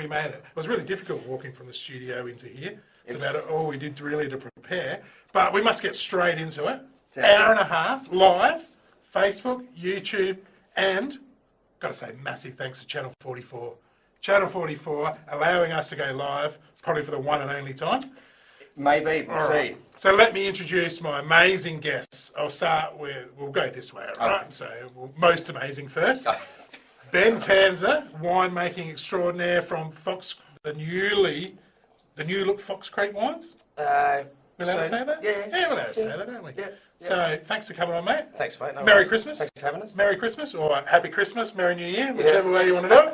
we made it. It was really difficult walking from the studio into here. It's about all we did really to prepare. But we must get straight into it. Hour and a half, live, Facebook, YouTube, and got to say massive thanks to Channel 44. Channel 44 allowing us to go live, probably for the one and only time. Maybe, we'll see. So let me introduce my amazing guests. I'll start with, we'll go this way, all right? So most amazing first. Ben Tanzer, winemaking extraordinaire from the new look Fox Creek Wines. We're allowed to say that? Yeah. Yeah, we're allowed to say that, aren't we? Yeah. So thanks for coming on, mate. Thanks, mate. No Merry worries. Christmas. Thanks for having us. Merry Christmas, or Happy Christmas, Merry New Year, whichever way you want to do it.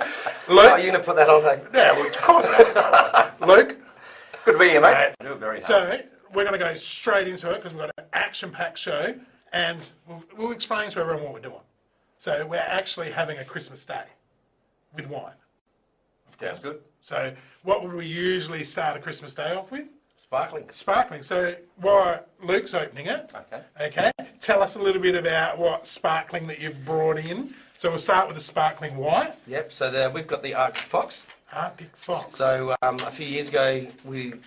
Luke, Luke. you're going to put that on, hey? Yeah, well, of course. Luke. Good to be here, mate. Do it very hard. So we're going to go straight into it because we've got an action-packed show, and we'll explain to everyone what we're doing. So we're actually having a Christmas day with wine. Sounds good. So what would we usually start a Christmas day off with? Sparkling. Sparkling. So while Luke's opening it, okay, tell us a little bit about what sparkling that you've brought in. So we'll start with the sparkling white. Yep, so we've got the Arctic Fox. Arctic Fox. So a few years ago, the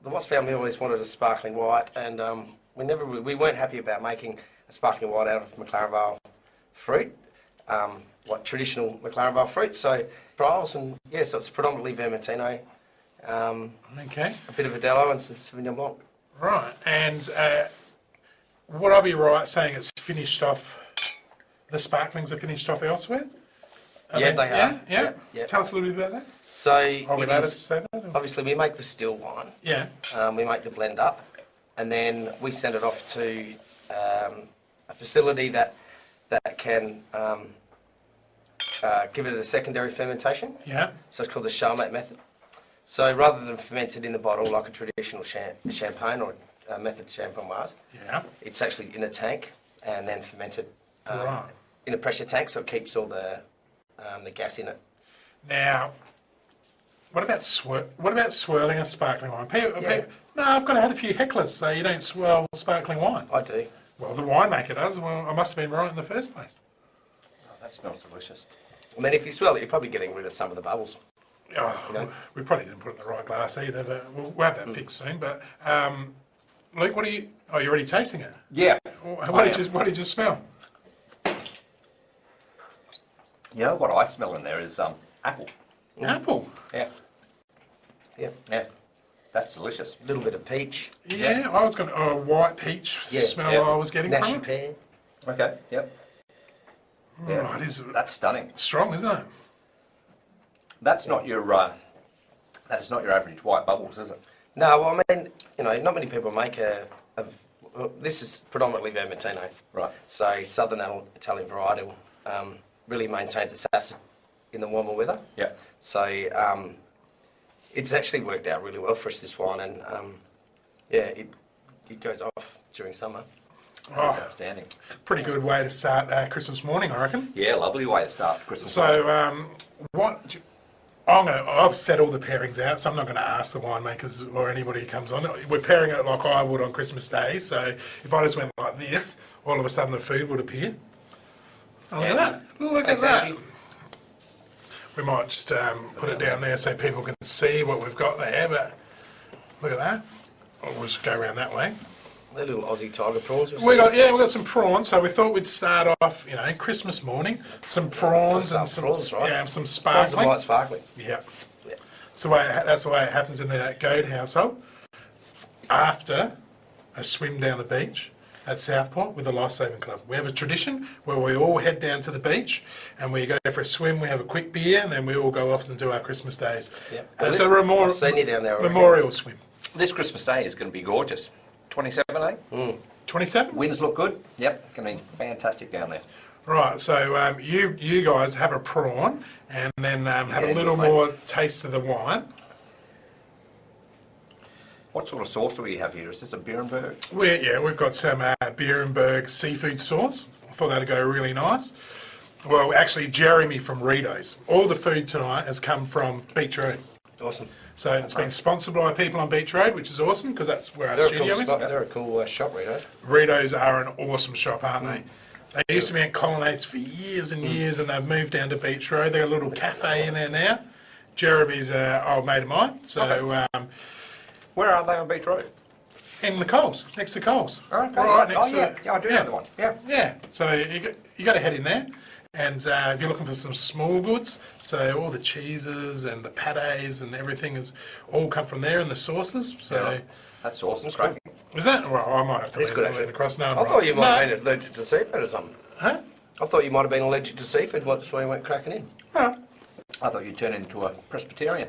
Watts family always wanted a sparkling white, and we weren't happy about making a sparkling white out of McLaren Vale fruit, like traditional McLaren Vale fruit. So trials, and so it's predominantly Vermentino. Okay. A bit of Adello and some Sauvignon Blanc. Right, and would I be right saying it's finished off, the sparklings are finished off elsewhere? They are. Yeah. Tell us a little bit about that. So Are we allowed to say that? Or? obviously we make the still wine. Yeah. We make the blend up, and then we send it off to a facility that can give it a secondary fermentation. Yeah. So it's called the Charmat method. So rather than ferment it in the bottle like a traditional champagne or a method champenoise, it's actually in a tank and then fermented in a pressure tank, so it keeps all the gas in it. Now, what about swirling a sparkling wine? No, I've got to have a few hecklers, so you don't swirl sparkling wine. I do. Well, the winemaker does. Well, I must have been right in the first place. Oh, that smells delicious. I mean, if you swirl it, you're probably getting rid of some of the bubbles. Oh, we probably didn't put it in the right glass either, but we'll have that fixed soon. But Luke, you're already tasting it? Yeah. What did you smell? You know what I smell in there is apple. Apple? Yeah. Yeah. Yeah. That's delicious. A little bit of peach. Yeah, I was going to, white peach smell I was getting from it. Pear. Okay, yep. Yeah. Right, That's stunning. strong, isn't it? That's not your that is not your average white bubbles, is it? No, well, I mean, not many people make this is predominantly Vermentino. Right. So southern Italian varietal really maintains its acid in the warmer weather. Yeah. So it's actually worked out really well for us, this wine, and it goes off during summer. That's outstanding. Pretty good way to start Christmas morning, I reckon. Yeah, lovely way to start Christmas. So, I've set all the pairings out, so I'm not going to ask the winemakers or anybody who comes on. We're pairing it like I would on Christmas Day, so if I just went like this, all of a sudden the food would appear. Oh, look at that. Look at that. Angie. We might just put it down there so people can see what we've got there, but look at that. We'll just go around that way. The little Aussie tiger prawns. We got some prawns, so we thought we'd start off, Christmas morning, some prawns and some prawns, right? some Prawns sparkling. and white sparkling. Yeah. That's the way it happens in the Goad household. After a swim down the beach at Southport with the Lifesaving Club. We have a tradition where we all head down to the beach and we go for a swim, we have a quick beer, and then we all go off and do our Christmas days. Yeah. It's a memorial swim. This Christmas Day is going to be gorgeous. 27, eh? 27? Winds look good. Yep, going to be fantastic down there. Right, so you guys have a prawn and then have a little more taste of the wine. What sort of sauce do we have here? Is this a Beerenberg? We've got some Beerenberg seafood sauce. I thought that'd go really nice. Well, actually, Jeremy from Rito's. All the food tonight has come from Beach Road. Awesome. So it's been sponsored by people on Beach Road, which is awesome because that's where our studio is. They're a cool shop, Rito's. Rito's are an awesome shop, aren't they? They used to be in Colonnades for years and years, and they've moved down to Beach Road. They've got a little cafe in there now. Jeremy's an old mate of mine. So Where are they on Beach Road? in the Coles, next to Coles. Okay. Right next to yeah, I do know the one. Yeah. Yeah, so you got to head in there, and if you're looking for some small goods, so all the cheeses and the pâtés and everything is all come from there, and the sauces. So Yeah. That's awesome. Cracking. is that? Well, I might have to It's good, lean actually. across. No, I I'm thought right. you might No. have been allergic to seafood or something. Huh? I thought you might have been allergic to seafood. That's why you went cracking in. Oh, I thought you'd turn into a Presbyterian.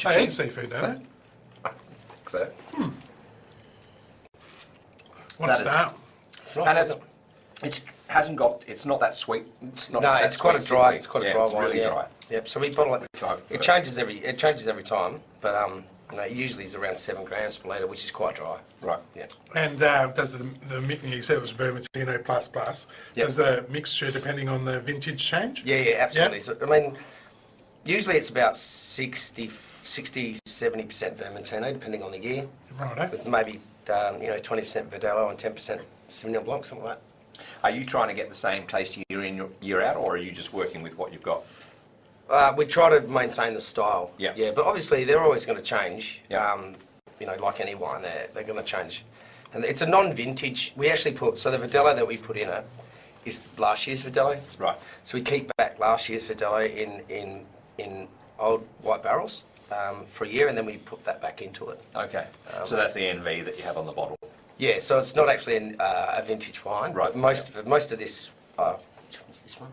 I eat seafood, don't I? So. What a That is- start. It's nice, And isn't it? it's not that sweet. It's not. No, that it's quite a sweet dry. sickly. It's quite a Yeah, dry it's wine. really yeah. dry. Yep. So we bottle it. Dry. It changes every time, but it usually is around 7 grams per litre, which is quite dry. Right. Yeah. And does the mix? You said it was Vermentino plus. Yep. Does the mixture, depending on the vintage, change? Yeah, absolutely. Yep. So, I mean, usually it's about 60, 70% Vermentino, depending on the year, Righto. with maybe 20% Verdelho and 10% Sauvignon Blanc, something like that. Are you trying to get the same taste year in, year out, or are you just working with what you've got? We try to maintain the style. Yeah. Yeah, but obviously they're always going to change. Yeah. Like any wine, they're going to change. And it's a non-vintage. We actually the Verdelho that we put in it is last year's Verdelho. Right. So we keep back last year's Verdelho in old white barrels for a year, and then we put that back into it. Okay. So that's the NV that you have on the bottle. Yeah, so it's not actually a vintage wine. Right. Most of this. Which one's this one?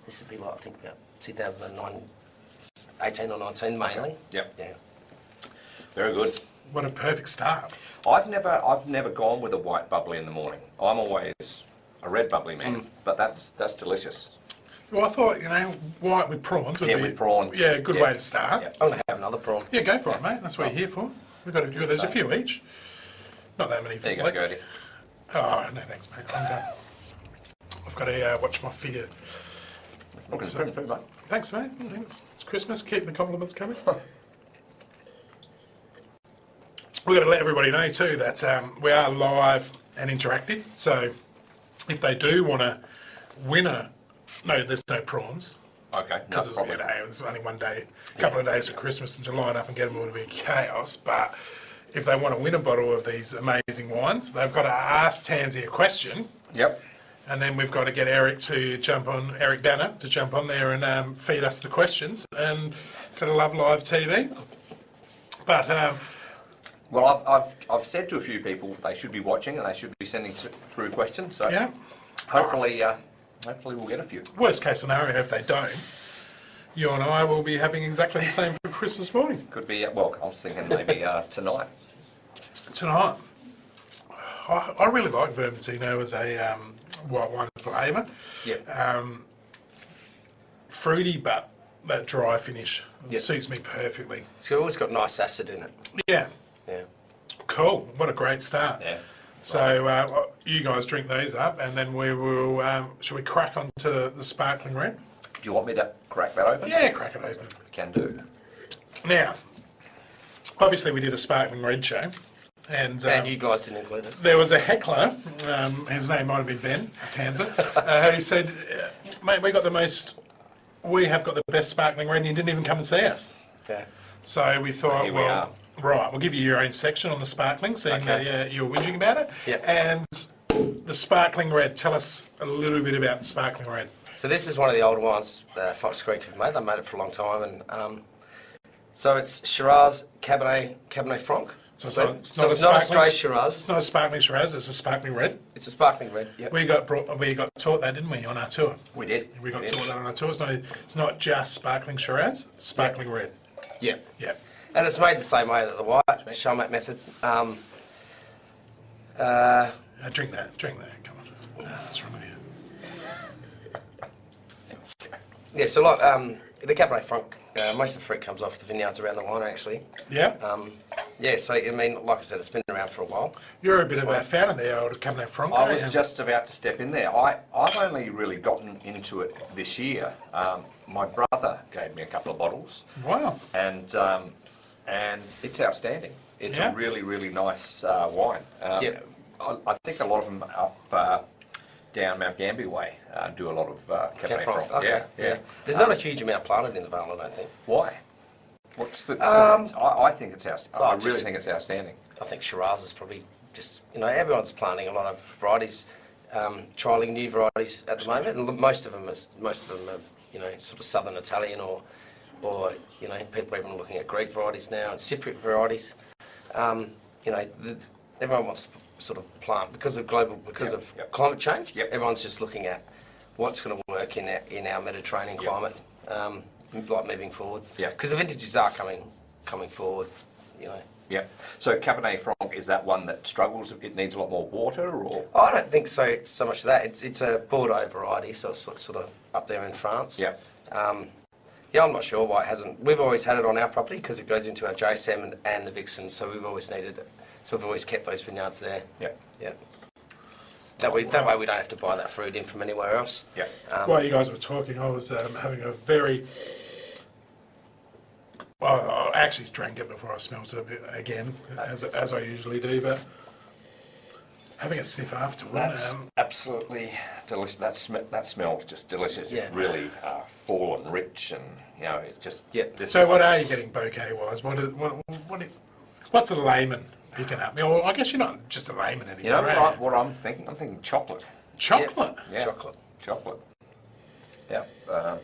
This would be like I think about 2009, 18 or 19 mainly. Yep. Yeah. Very good. What a perfect start. I've never gone with a white bubbly in the morning. I'm always a red bubbly man, but that's delicious. Well, I thought, white with prawns would Yeah, be with prawns. Yeah, a good Yeah. way to start. Yeah. I'm going to have another prawn. Yeah, go for it, mate. That's what you're here for. We've got to do. There's a few each. Not that many. There you go, like- Gertie. Oh, no, thanks, mate. I'm done. I've got to watch my figure. Looking pretty good, mate. Thanks, mate. Thanks. It's Christmas. Keep the compliments coming. We've got to let everybody know too that we are live and interactive. So if they do want to win there's no prawns Okay, no because problem. it's only one day, a couple of days for Christmas, and to line up and get them all to be chaos. But if they want to win a bottle of these amazing wines, they've got to ask Tansy a question. Yep. And then we've got to get Eric Banner to jump on there and feed us the questions. And got to love live TV. But Well, I've said to a few people they should be watching and they should be sending through questions. So yeah, hopefully we'll get a few. worst case scenario, if they don't, you and I will be having exactly the same for Christmas morning Could be well. I was thinking maybe tonight. tonight. I really like Vermentino as a white wine flavour. Yep. Fruity, but that dry finish Yep. suits me perfectly. It's always got nice acid in it. Yeah, Yeah. cool. What a great start. Yeah. So you guys drink these up, and then we will. Shall we crack onto the sparkling red? Do you want me to crack that open? Yeah, crack it open. Can do. Now, obviously, we did a sparkling red show, and And you guys didn't include us. there was a heckler. His name might have been Ben Tanza, who said, "Mate, we have got the best sparkling red, and you didn't even come and see us." Yeah. So we thought, Here we are. right, we'll give you your own section on the sparkling, seeing that you were whinging about it. Yep. And the sparkling red, tell us a little bit about the sparkling red. So this is one of the older wines that Fox Creek have made. They've made it for a long time, and so it's Shiraz Cabernet Franc. So it's So not it's a not a sparkling- straight Shiraz. It's not a sparkling Shiraz, it's a sparkling red. It's a sparkling red. Yep. We got taught that, didn't we, on our tour? We did. We got We did. taught that on our tour. It's not just sparkling Shiraz, it's sparkling red. Yeah. Yeah. And it's made the same way that the white Chalmat method. Drink that. Come on. What's wrong with you? Yeah. So like the Cabernet Franc, most of the fruit comes off the vineyards around the wine actually. Yeah? Yeah. So I mean, like I said, it's been around for a while. You're a bit of a fan of the old Cabernet Franc, I aren't was you? just about to step in there. I've only really gotten into it this year. My brother gave me a couple of bottles, Wow. and it's outstanding. It's Yeah. a really, really nice wine. Yep. I think a lot of them up down Mount Gambier way do a lot of Cabernet Franc. Okay. Yeah. There's not a huge amount planted in the Vale, I don't think. Why? What's the? I think it's I really just- think it's outstanding. I think Shiraz is probably just, everyone's planting a lot of varieties, trialling new varieties at the moment, and most of them are, sort of southern Italian or people are even looking at Greek varieties now and Cypriot varieties. Everyone wants to sort of plant because of climate change. Yep. Everyone's just looking at what's going to work in our Mediterranean climate, like moving forward. Yeah. Because the vintages are coming forward. Yeah. So Cabernet Franc, is that one that struggles? It needs a lot more water, or? I don't think so much of that. It's a Bordeaux variety, so it's sort of up there in France. Yeah. I'm not sure why it hasn't. We've always had it on our property because it goes into our JSM and the Vixen, so we've always needed it. So we've always kept those vineyards there. Yeah. Yeah. That way we don't have to buy that fruit in from anywhere else. Yeah. While you guys were talking, I was having a very... Well, I actually drank it before I smelt it a bit again, as I usually do, but having a sniff afterward... That's absolutely delicious. That smells just delicious. Yeah. It's really full and rich, and it just... Yeah. So what are you getting bouquet-wise? What's a layman picking up? Well, I guess you're not just a layman anymore. You know are you? what I'm thinking? I'm thinking chocolate. Chocolate? Yeah. Chocolate. Yeah. Oh,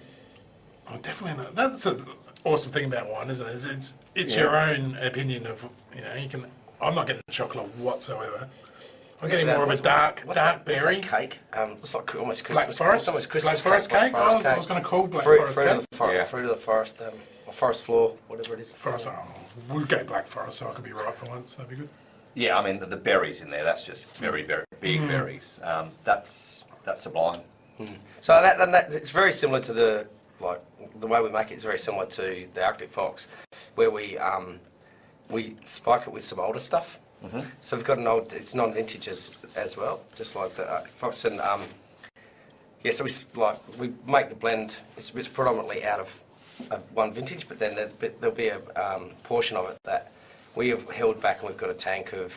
definitely not. That's an awesome thing about wine, isn't it? It's your own opinion of, you can... I'm not getting chocolate whatsoever. I'm getting more of a dark berry. What's that cake? It's like almost Black Christmas. Forest? It's almost Christmas Black Forest cake? I was going to call Black Forest cake. Fruit of the forest, or forest floor, whatever it is. Forest, we'll go Black Forest so I can be right for once. That'd be good. Yeah, I mean, the berries in there, that's just very, very big berries. That's sublime. So that it's very similar to the way we make it is very similar to the Arctic Fox, where we spike it with some older stuff. So we've got it's non-vintage as well, just like the Arctic Fox, and so we make the blend. It's predominantly out of one vintage, but then there'll be a portion of it that we have held back, and we've got a tank of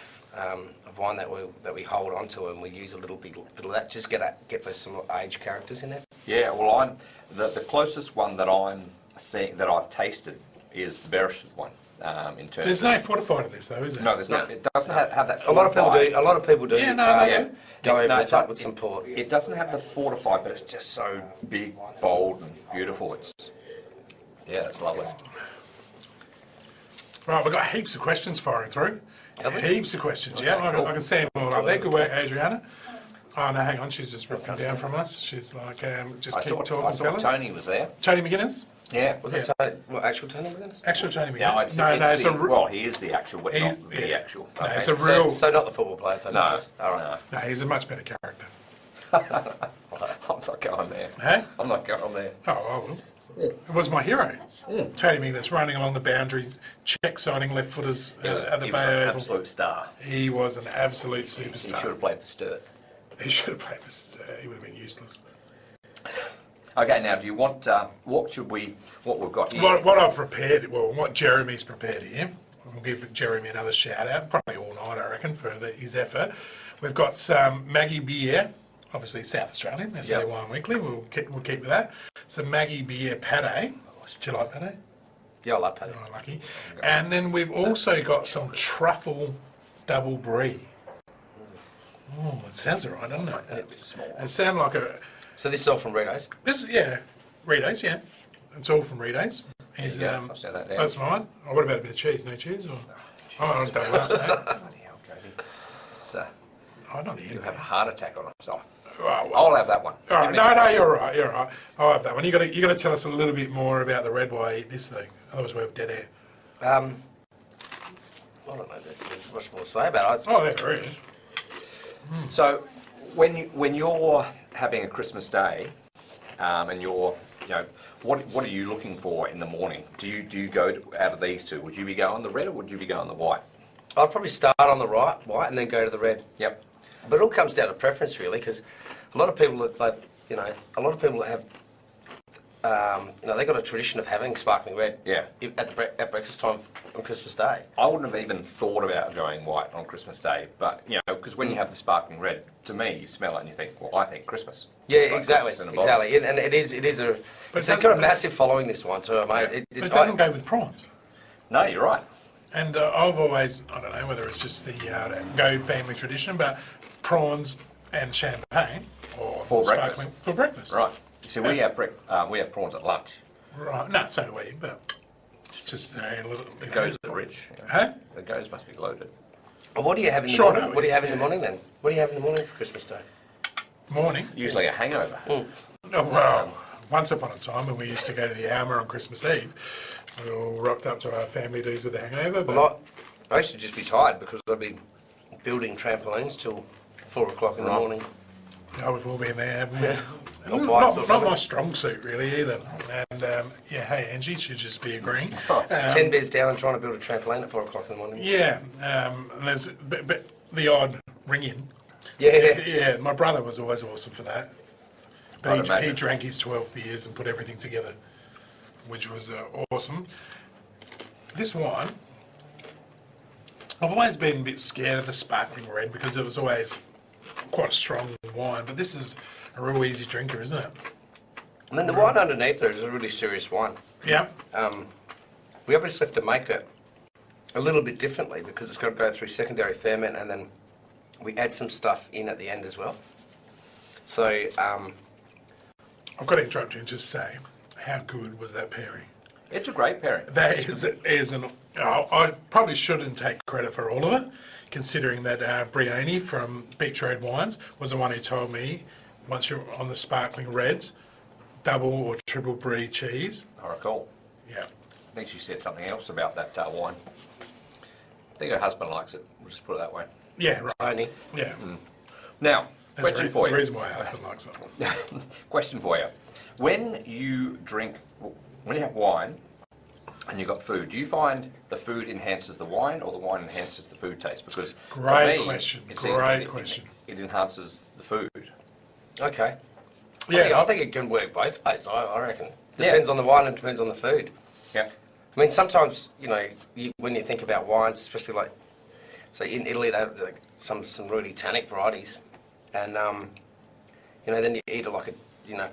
wine that we hold onto, and we use a little bit of that, just get those some age characters in there. Yeah, well, the closest one that I'm seeing that I've tasted is the Beresford one. In terms There's no fortified in this though, is there? No, there's not. It doesn't have that. A lot of people do. Yeah, Go over the top but with some port. It doesn't have the fortified, but it's just so big, bold, and beautiful. It's lovely. Right, we've got heaps of questions firing through. Heaps of questions, yeah. cool. I can see them all up there. Good work, Adriana. Oh, no, hang on. She's just ripping down from us. She's like, just keep talking, I thought fellas. Tony was there. Tony McGuinness? Yeah. Was it Tony? What, actual Tony McGuinness? Actual Tony No, McGuinness. well, he is the actual, but not the yeah. actual. No, Okay. it's a real... So not the football player, Tony No, McGuinness? All right. no. No, he's a much better character. I'm not going there. Hey? I'm not going there. Oh, I will. It was my hero. Tony McGuinness running along the boundary, check signing left footers at the He was Bay an Oval. absolute star. He was an absolute He should superstar. have played for Sturt. He should have played for He would have been useless. Okay, now do you want what we've got here? What I've prepared, what Jeremy's prepared here, we'll give Jeremy another shout out, probably all night I reckon, for his effort. We've got some Maggie beer, obviously South Australian, SA Wine Weekly, we'll keep with that. Some Maggie beer pate. Do you like pate? Yeah, I love Paddy. Oh, lucky. And then we've also got some truffle double brie. Oh, it sounds all right, doesn't it? It sounds like a... So this is all from Reno's? This is, Redo's, yeah. It's all from Redo's. I'll set that down. That's mine. Oh, what about a bit of cheese? No cheese? Or? Oh, I'll double up that. Bloody hell, Cody. So, Oh, not the end. you'll have a heart attack on us. Well, I'll have that one. all right. No, you're right. You're right. I'll have that one. You got to tell us a little bit more about the red why I eat this thing. Otherwise, we have dead air. I don't know. There's much more to say about it. Oh, there is. So, when you're having a Christmas day, and you're, what are you looking for in the morning? Do you go out of these two? Would you be going the red or would you be going the white? I'd probably start on the white and then go to the red. Yep. But it all comes down to preference, really, because a lot of people have they got a tradition of having sparkling red. Yeah. At breakfast time on Christmas Day. I wouldn't have even thought about going white on Christmas Day, but because when you have the sparkling red, to me, you smell it and you think, well, I think Christmas. Yeah, Like exactly, Christmas in a bottle. exactly. And it's got a massive following, this one too, mate. But it doesn't go with prawns. No, you're right. And I've always, I don't know whether it's just the Go family tradition, but prawns and champagne or For sparkling breakfast. for breakfast. Right. So we have prawns at lunch. Right. No, so do we, but it's just a little. The goes are rich. Huh? The goes must be loaded. Well, what do you have in the Sure, morning? no, What do you have in yeah. the morning then? What do you have in the morning for Christmas Day? Morning. Usually a hangover. Oh, well, once upon a time when we used to go to the Alma on Christmas Eve, we all rocked up to our family dues with a hangover. But Well, I used to just be tired because I'd be building trampolines till 4 o'clock in the morning. we've all been there, haven't we? Yeah. And Or bikes or Not something. my strong suit, really, either. And hey, Angie should just be agreeing. 10 beds down and trying to build a trampoline at 4 o'clock in the morning. Yeah, and there's but the odd ring in. Yeah. Yeah, my brother was always awesome for that. I'd But he imagine. drank his 12 beers and put everything together, which was awesome. This wine, I've always been a bit scared of the sparkling red because it was always quite a strong wine, but this is a real easy drinker, isn't it? And then the wine underneath there is a really serious wine. Yeah. We obviously have to make it a little bit differently because it's got to go through secondary ferment, and then we add some stuff in at the end as well. So, I've got to interrupt you and just say, how good was that pairing? It's a great pairing. That is I probably shouldn't take credit for all of it, considering that Brioni from Beach Road Wines was the one who told me, once you're on the sparkling reds, double or triple brie cheese. I recall. Yeah. I think she said something else about that wine. I think her husband likes it. We'll just put it that way. Yeah, right. Tony. Yeah. Now, There's question a for you. reason why my husband likes it. Question for you. When you have wine and you've got food, do you find the food enhances the wine or the wine enhances the food taste? Because for Great me, question. it Great seems question. It enhances the food. Okay. Yeah. I think it can work both ways, I reckon. Depends on the wine and depends on the food. Yeah. I mean, sometimes, when you think about wines, especially like, so in Italy, they have some really tannic varieties. And, then you eat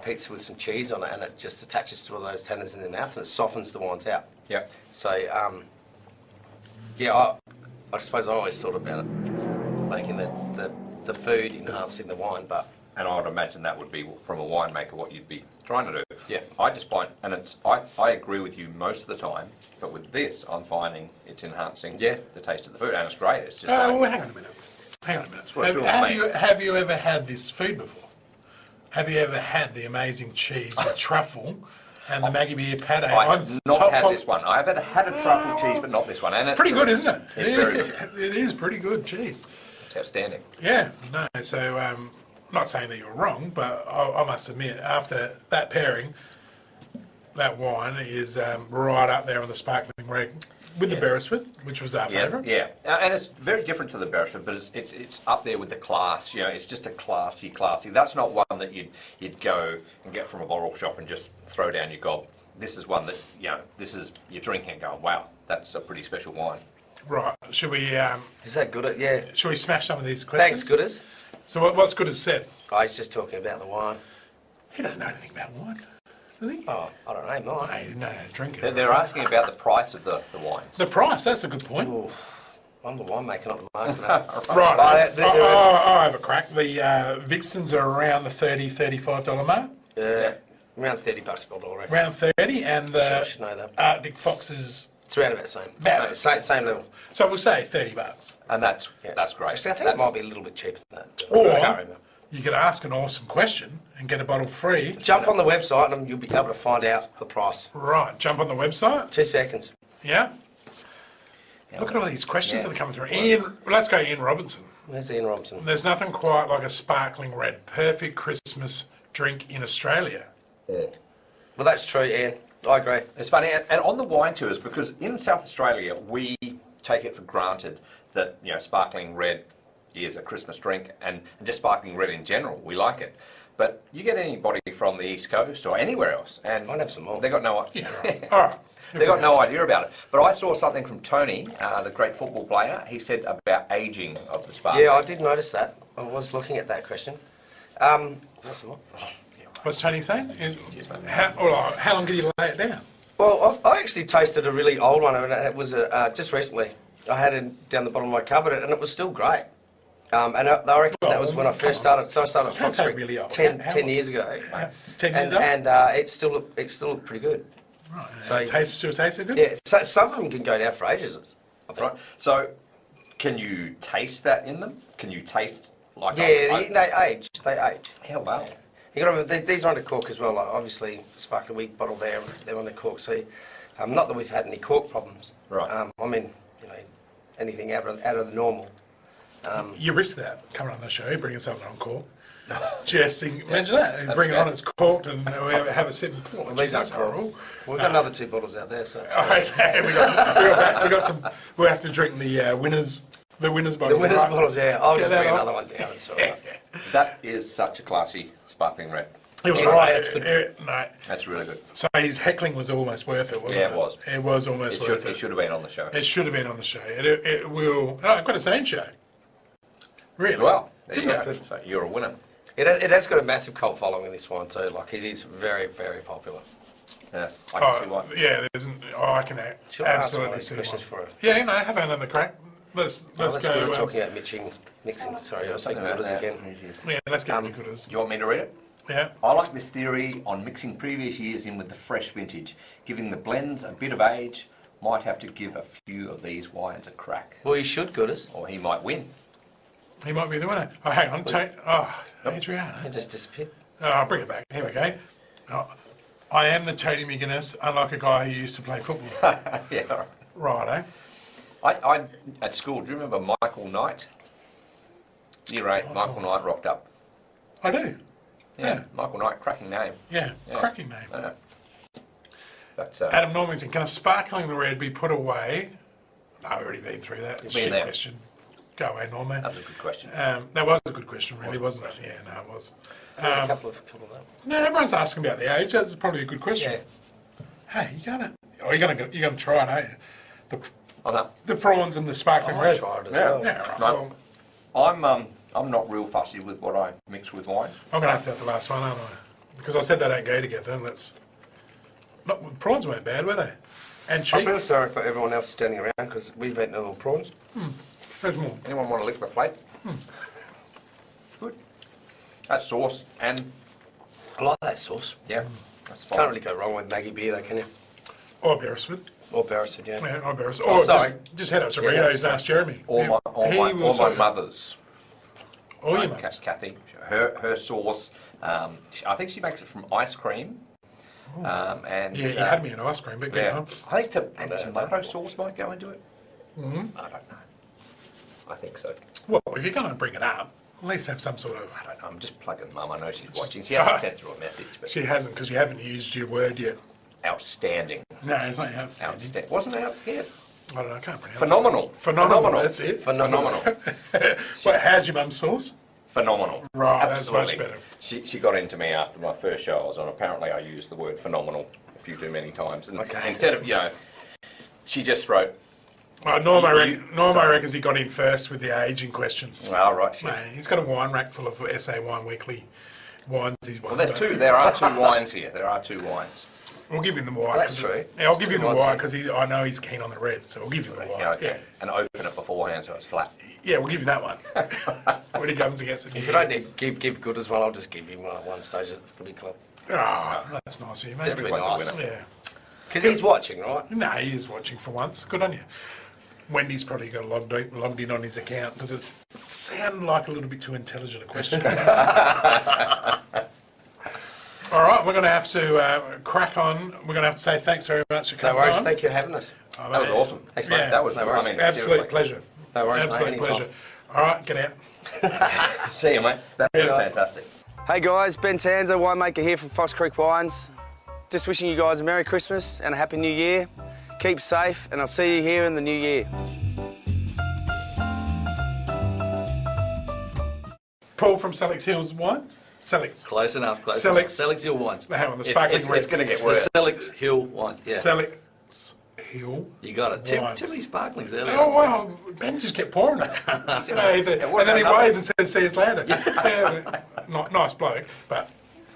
pizza with some cheese on it, and it just attaches to all those tannins in the mouth and it softens the wines out. Yeah. So, I suppose I always thought about it, making the food enhancing the wine, but... And I would imagine that would be, from a winemaker, what you'd be trying to do. Yeah. I just find, and I agree with you most of the time, but with this, I'm finding it's enhancing the taste of the food, and it's great. It's just Well, hang on a minute. Hang on a minute. what it's doing with me. Have you ever had this food before? Have you ever had the amazing cheese with truffle and the Maggie Beer pate? I have not had this one. I have had a truffle cheese, but not this one. And it's Pretty good, isn't it? It's very good. It is pretty good cheese. It's outstanding. Yeah, no, so not saying that you're wrong, but I must admit, after that pairing, that wine is right up there on the sparkling red with the Beresford, which was our favourite. Yeah, and it's very different to the Beresford, but it's up there with the class. It's just a classy. That's not one that you'd go and get from a bottle shop and just throw down your gob. This is one that this is you're drinking and going, wow, that's a pretty special wine. Right, should we Is that good? Yeah. should we smash some of these questions? Thanks, Gooders. So what's Gooders said? I was just talking about the wine. He doesn't know anything about wine, does he? Oh, I don't know, mine. No, he didn't know how to drink it. They're asking about the price of the wines. The price, that's a good point. Ooh, I'm the winemaker, not the marketer. Right, Right, I'll have a crack. The Vixens are around the $30, $35 mark. Around $30 a bottle, I reckon. Around 30, and I the should know that. Arctic Foxes. It's around about the same. About Same level. So we'll say $30. And that's great. Actually, I think it might be a little bit cheaper than that. Or I can't remember. you could ask an awesome question and get a bottle free. Jump on the website and you'll be able to find out the price. Right, jump on the website. 2 seconds. Yeah. Look at all these questions that are coming through. Let's go Ian Robinson. Where's Ian Robinson? There's nothing quite like a sparkling red. Perfect Christmas drink in Australia. Well, that's true, Ian. I agree. It's funny, and on the wine tours, because in South Australia we take it for granted that sparkling red, is a Christmas drink, and just sparkling red in general. We like it. But you get anybody from the East Coast or anywhere else, and I'd have some more. They got no Yeah, right. All right. they got no idea about it. But I saw something from Tony, the great football player. He said about aging of the sparkling. Yeah, I did notice that. I was looking at that question. What's some more? What's Tony saying? How long did you lay it down? Well, I actually tasted a really old one, and it was just recently. I had it down the bottom of my cupboard, and it was still great. And I reckon that was when I first started. So I started at Fox That's Creek really old. 10 years ago. 10 years old? And it still looked pretty good. Right. So- Still tasted good? Yeah, so some of them can go down for ages, I think. Right. So, can you taste that in them? Can you taste like? Yeah, they age. Hell, wow. You got to remember, these are under cork as well. Like obviously, sparkling wheat bottle there, they're under cork. So, not that we've had any cork problems. Right. I mean, anything out of the normal. You risk that coming on the show, bringing something on cork. Just imagine that. Bring it on, it's corked, and we have a sip and pour. Well, these aren't horrible. We've got another 2 bottles out there, so it's Okay, we got some. We'll have to drink the winners. The winners bottle. the winners' right? bottles. Yeah, I'll Get just that bring off. another one down. It's all right. That is such a classy sparkling red. It was Yeah, right. that's good. No. That's really good. So his heckling was almost worth it, wasn't it? Yeah, it was. It was almost worth It it. should have been on the show. It should have been on the show. It will. Oh, I've got its own show. Really? Well, there you Didn't go. it? So you're a winner. It has got a massive cult following, this wine too. Like it is very, very popular. Yeah, I can see why. Yeah, there isn't. Oh, I can Should I answer one absolutely of these see questions why. for it? Yeah, no, have another crack. Let's Let's go. go. Talking about mixing. Sorry, I was thinking Something Gooders about again. that. Yeah, let's get Um, really good as. Do you want me to read it? Yeah. I like this theory on mixing previous years in with the fresh vintage. Giving the blends a bit of age, might have to give a few of these wines a crack. Well, you should, Gooders. Or he might win. He might be the winner. Oh, hang on. Adriana. It just disappeared. Oh, I'll bring it back. Here we go. Oh, I am the Tony McGuinness, unlike a guy who used to play football. Yeah, all right. Righto. I at school, do you remember Michael Knight? Year 8, Michael Knight rocked up. I do. Yeah. Michael Knight, cracking name. Yeah. Yeah. Cracking name. I know. But, Adam Normington, can a sparkling red be put away? No, I've already been through that. You've Shit been there. question. Go away, Norman. that was a good question. That was a good question, really, wasn't it? Yeah, no, it was. A couple of them. No, everyone's asking about the age. That's probably a good question. Yeah. Hey, you're gonna try it, aren't you? Oh, no. The prawns and the sparkling I'll red. try it as Yeah. well. Yeah, right. No. Well, I'm not real fussy with what I mix with wine. I'm gonna have to have the last one, aren't I? Because I said they don't go together. And that's not prawns weren't bad, were they? And I cheap. feel sorry for everyone else standing around because we've eaten little prawns. There's more. Anyone want to lick the plate? Good. That sauce and I like that sauce. yeah, that's Can't really go wrong with Maggie beer though, can you? Or Beresford. Or Beresford, yeah. Yeah, or Beresford. Oh, Or sorry. just head up to Yeah. Rito's and ask Jeremy. all Yeah. He my will show you. mother's. All your Like mums. Kathy, her sauce. I think she makes it from ice cream. And Yeah, you had me an ice cream, but go Yeah, on. I think and know tomato that. sauce might go into it. I don't know. I think so. Well, if you're going to bring it up, at least have some sort of... I don't know. I'm just plugging Mum. I know she's watching. She hasn't sent through a message, but She hasn't, because you haven't used your word yet. outstanding. No, it's not outstanding. Outstanding. Wasn't out yet? I don't know, I can't pronounce Phenomenal. it. Phenomenal, that's it. Phenomenal. Well, how's your mum's sauce? Phenomenal. Right, that's much Absolutely. better. She got into me after my first show I was on. Apparently I used the word phenomenal a few too many times. And Okay. instead of, she just wrote, Norma sorry. reckons he got in first with the age in question. well, right. Mate, he's got a wine rack full of SA Wine Weekly wines he's won. Well, there are two wines here. There are two wines. We'll give him the white. That's 'cause- true. Yeah, I'll It's give two him the wines white here. because I know he's keen on the red, so we'll give him the white. Yeah, okay. Yeah, And open it beforehand so it's flat. yeah, we'll give him that one. When he comes against it. If you don't need give good as well, I'll just give him one at one stage at the footy club. Oh, that's nice of you, mate. Just to be Everyone's a nice. winner. Yeah. Because he's watching, right? No, he is watching for once. Good on you. Wendy's probably got logged in on his account because it sounded like a little bit too intelligent a question. All right, we're going to have to crack on. We're going to have to say thanks very much for No coming worries. on. Thank you for having us. Oh, That was mate. awesome. Thanks, mate. Yeah. That was, No worries. I mean, Absolute seriously. pleasure. No worries, mate. Absolute Anytime. pleasure. All right, get out. See you, mate. That was guys. fantastic. Hey guys, Ben Tanza, winemaker here from Fox Creek Wines. Just wishing you guys a Merry Christmas and a Happy New Year. Keep safe, and I'll see you here in the new year. Paul from Sellicks Hills Wines? Sellicks. Close enough. Sellicks. Sellicks Hill Wines. Hang on, the sparkling red. It's going to get It's worse. the Sellicks Hill Wines. Yeah. Sellicks Hill. You got it. Too Wines. many sparklings earlier. Oh, wow. Ben just kept pouring it. You know, and then he waved and said, see us later. Yeah, nice bloke. But,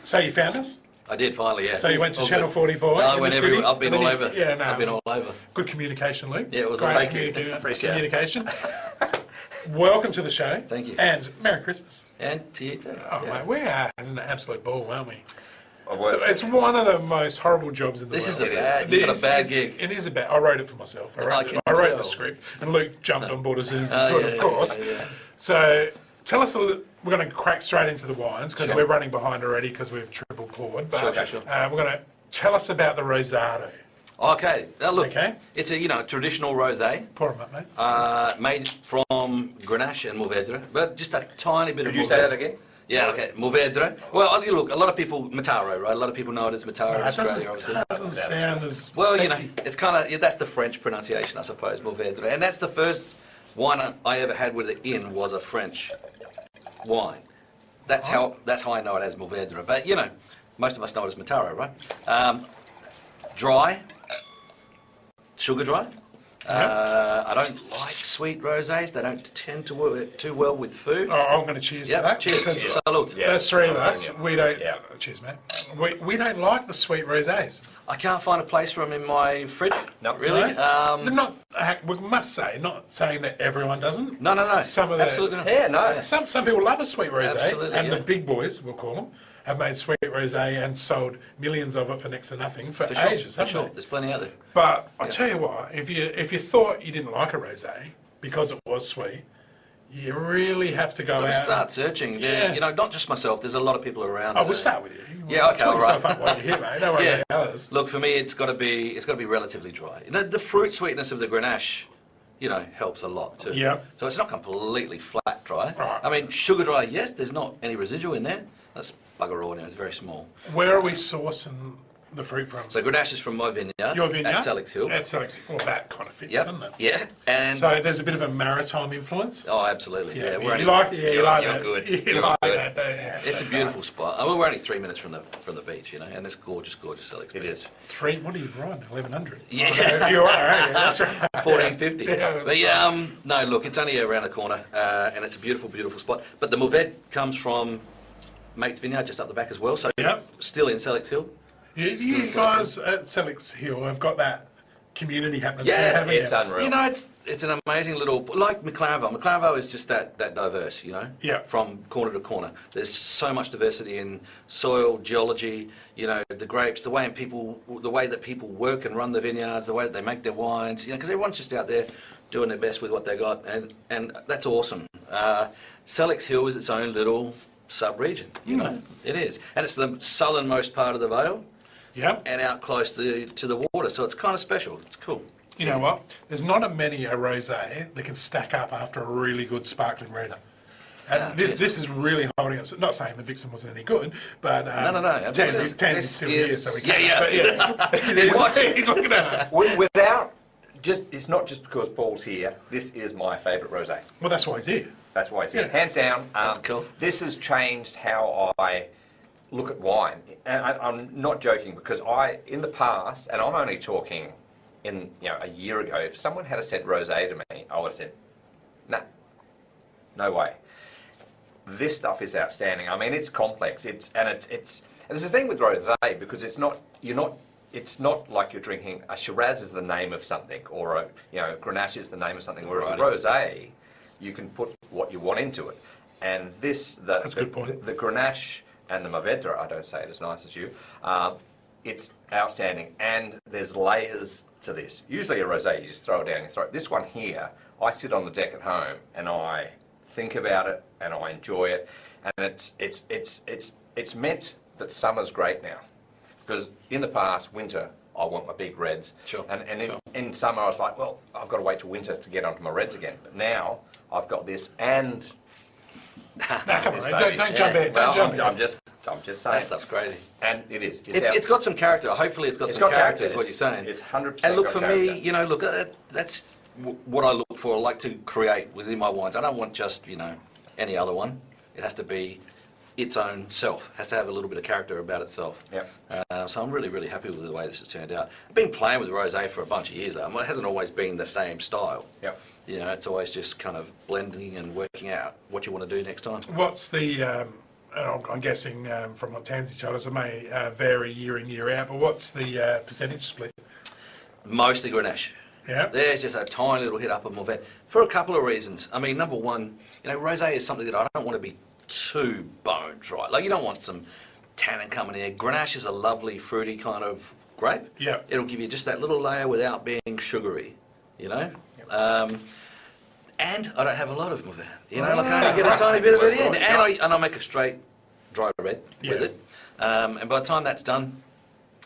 so you found us? I did finally, yeah. So you went to All Channel good. 44 No, I in went the city? everywhere. I've been and all then over. Yeah, no. I've been all over. Good communication, Luke. Yeah, it was Great amazing. Appreciate it. communication. Welcome to the show. Thank you. And Merry Christmas. And to you too. Oh, mate, we are having an absolute ball, aren't we? Worse. So it's one of the most horrible jobs in the This world. is a bad, you've got a bad gig. It is a bad. I wrote it for myself. I wrote the tell. script, and Luke jumped on board as soon as he Oh, could, yeah, of course. yeah. So tell us a little. We're going to crack straight into the wines because we're running behind already because we've triple poured. But Sure. we're going to tell us about the Rosado. Okay, now look, Okay. it's a traditional rosé, Pour 'em up, mate. made from Grenache and Mourvèdre, but just a tiny bit of Could you say Mourvèdre. that again? Yeah, okay, Mourvèdre. Well, look, a lot of people, Mataro, right? A lot of people know it as Mataro in It Australia, obviously. doesn't sound as Well, sexy. it's kind of, that's the French pronunciation, I suppose, Mourvèdre. And that's the first wine I ever had with it in was a French wine. That's how I know it as Mourvèdre. But, most of us know it as Mataro, right? Dry, sugar dry. I don't like sweet rosés. They don't tend to work too well with food. Oh, I'm going to cheers to Yeah, that. cheers. because Salute. Yeah. There's three of us. Yeah. We don't. Yeah. Cheers, mate. We don't like the sweet rosés. I can't find a place for them in my fridge. No. Really? No? They're not. We must say, not saying that everyone doesn't. No. Some of the Absolutely not. Yeah, no. Some people love a sweet rosé, Absolutely, and yeah. the big boys, we'll call them, have made sweet rosé and sold millions of it for next to nothing for For sure, ages, for haven't sure. they? There's plenty out there. But I tell you what, if you thought you didn't like a rosé because it was sweet, you really have to go Look, out. start searching. Yeah. Not just myself. There's a lot of people around. Oh, we'll start with you. Yeah, okay, Talk all yourself right. up while you're here, mate. Don't worry Yeah. about the others. Look, for me, it's got to be relatively dry. The fruit sweetness of the Grenache, helps a lot too. Yeah. So it's not completely flat dry. Right. I mean, sugar dry, yes. There's not any residual in there. That's bugger all. It's very small. Where are we sourcing the fruit from? So Grenache is from my vineyard. Your vineyard? At Sellicks Hill. At Sellicks. Well, that kind of fits, Yep. doesn't it? Yeah. And So there's a bit of a maritime influence. oh, absolutely. Yeah. you only- like, you like you're that. good. You You're like good. that, don't you? It's a beautiful spot. I mean, we're only 3 minutes from the beach, and it's gorgeous Sellicks. It is. Three. What are you riding? 1100. Yeah. Okay, you are. Aren't you? That's right. 1450. Yeah, that's But yeah, no, look, it's only around the corner, and it's a beautiful spot. But the Mourvèdre comes from Mate's Vineyard just up the back as well, so Yep. still in Sellicks Hill. You guys at Sellicks Hill have got that community happening Yeah, too, haven't It's you? unreal. It's an amazing little, like McLaren Vale. McLaren Vale is just that diverse, Yeah. from corner to corner. There's so much diversity in soil, geology, the grapes, the way that people work and run the vineyards, the way that they make their wines, because everyone's just out there doing their best with what they got, and that's awesome. Sellicks Hill is its own little sub-region, it is. And it's the southernmost part of the Vale Yep. and out close to the water, so it's kind of special. It's cool. You know what? There's not a many a rosé that can stack up after a really good sparkling red. And this is really holding us. Not saying the Vixen wasn't any good, but No. Tansy's still here, so we can't. Yeah. But he's watching. He's looking at us. Without, it's not just because Paul's here. This is my favourite rosé. Well, that's why he's here. That's why it's here. Yeah. Hands down. That's cool. This has changed how I look at wine. And I'm not joking because in the past, and I'm only talking a year ago, if someone had said rosé to me, I would have said, nah, no way. This stuff is outstanding. I mean, it's complex. And there's the thing with rosé because it's not like you're drinking a Shiraz is the name of something, or a Grenache is the name of something. Whereas a rosé, you can put what you want into it. And that's a good point. The Grenache and the Mourvèdre, I don't say it as nice as you. It's outstanding, and there's layers to this. Usually a rosé, you just throw it down your throat. This one here, I sit on the deck at home and I think about it and I enjoy it, and it's meant that summer's great now, because in the past, winter, I want my big reds. Sure. And Sure. in summer, I was like, well, I've got to wait till winter to get onto my reds again. But now I've got this and. No, come on, this mate. baby. Don't jump ahead. Well, Don't jump ahead. I'm just saying. That stuff's crazy. And it is. It's got some character. Hopefully, it's got It's some got character. character. Is what you're saying. It's 100%. And look, got for character. me, that's what I look for. I like to create within my wines. I don't want just any other one. It has to be its own self. It has to have a little bit of character about itself. Yep. So I'm really, really happy with the way this has turned out. I've been playing with rosé for a bunch of years, though. It hasn't always been the same style. Yep. You know, it's always just kind of blending and working out what you want to do next time. What's the, and I'm guessing from what Tansy told us, it may vary year in, year out, but what's the percentage split? Mostly Grenache. Yeah. There's just a tiny little hit up of Mourvèdre for a couple of reasons. I mean, number one, you know, rosé is something that I don't want to be too bone dry. Like, you don't want some tannin coming in. Grenache is a lovely, fruity kind of grape. Yeah. It'll give you just that little layer without being sugary, you know? And I don't have a lot of Mourvèdre. You know, like I only get a tiny bit of it in. And I make a straight dry red with it. And by the time that's done,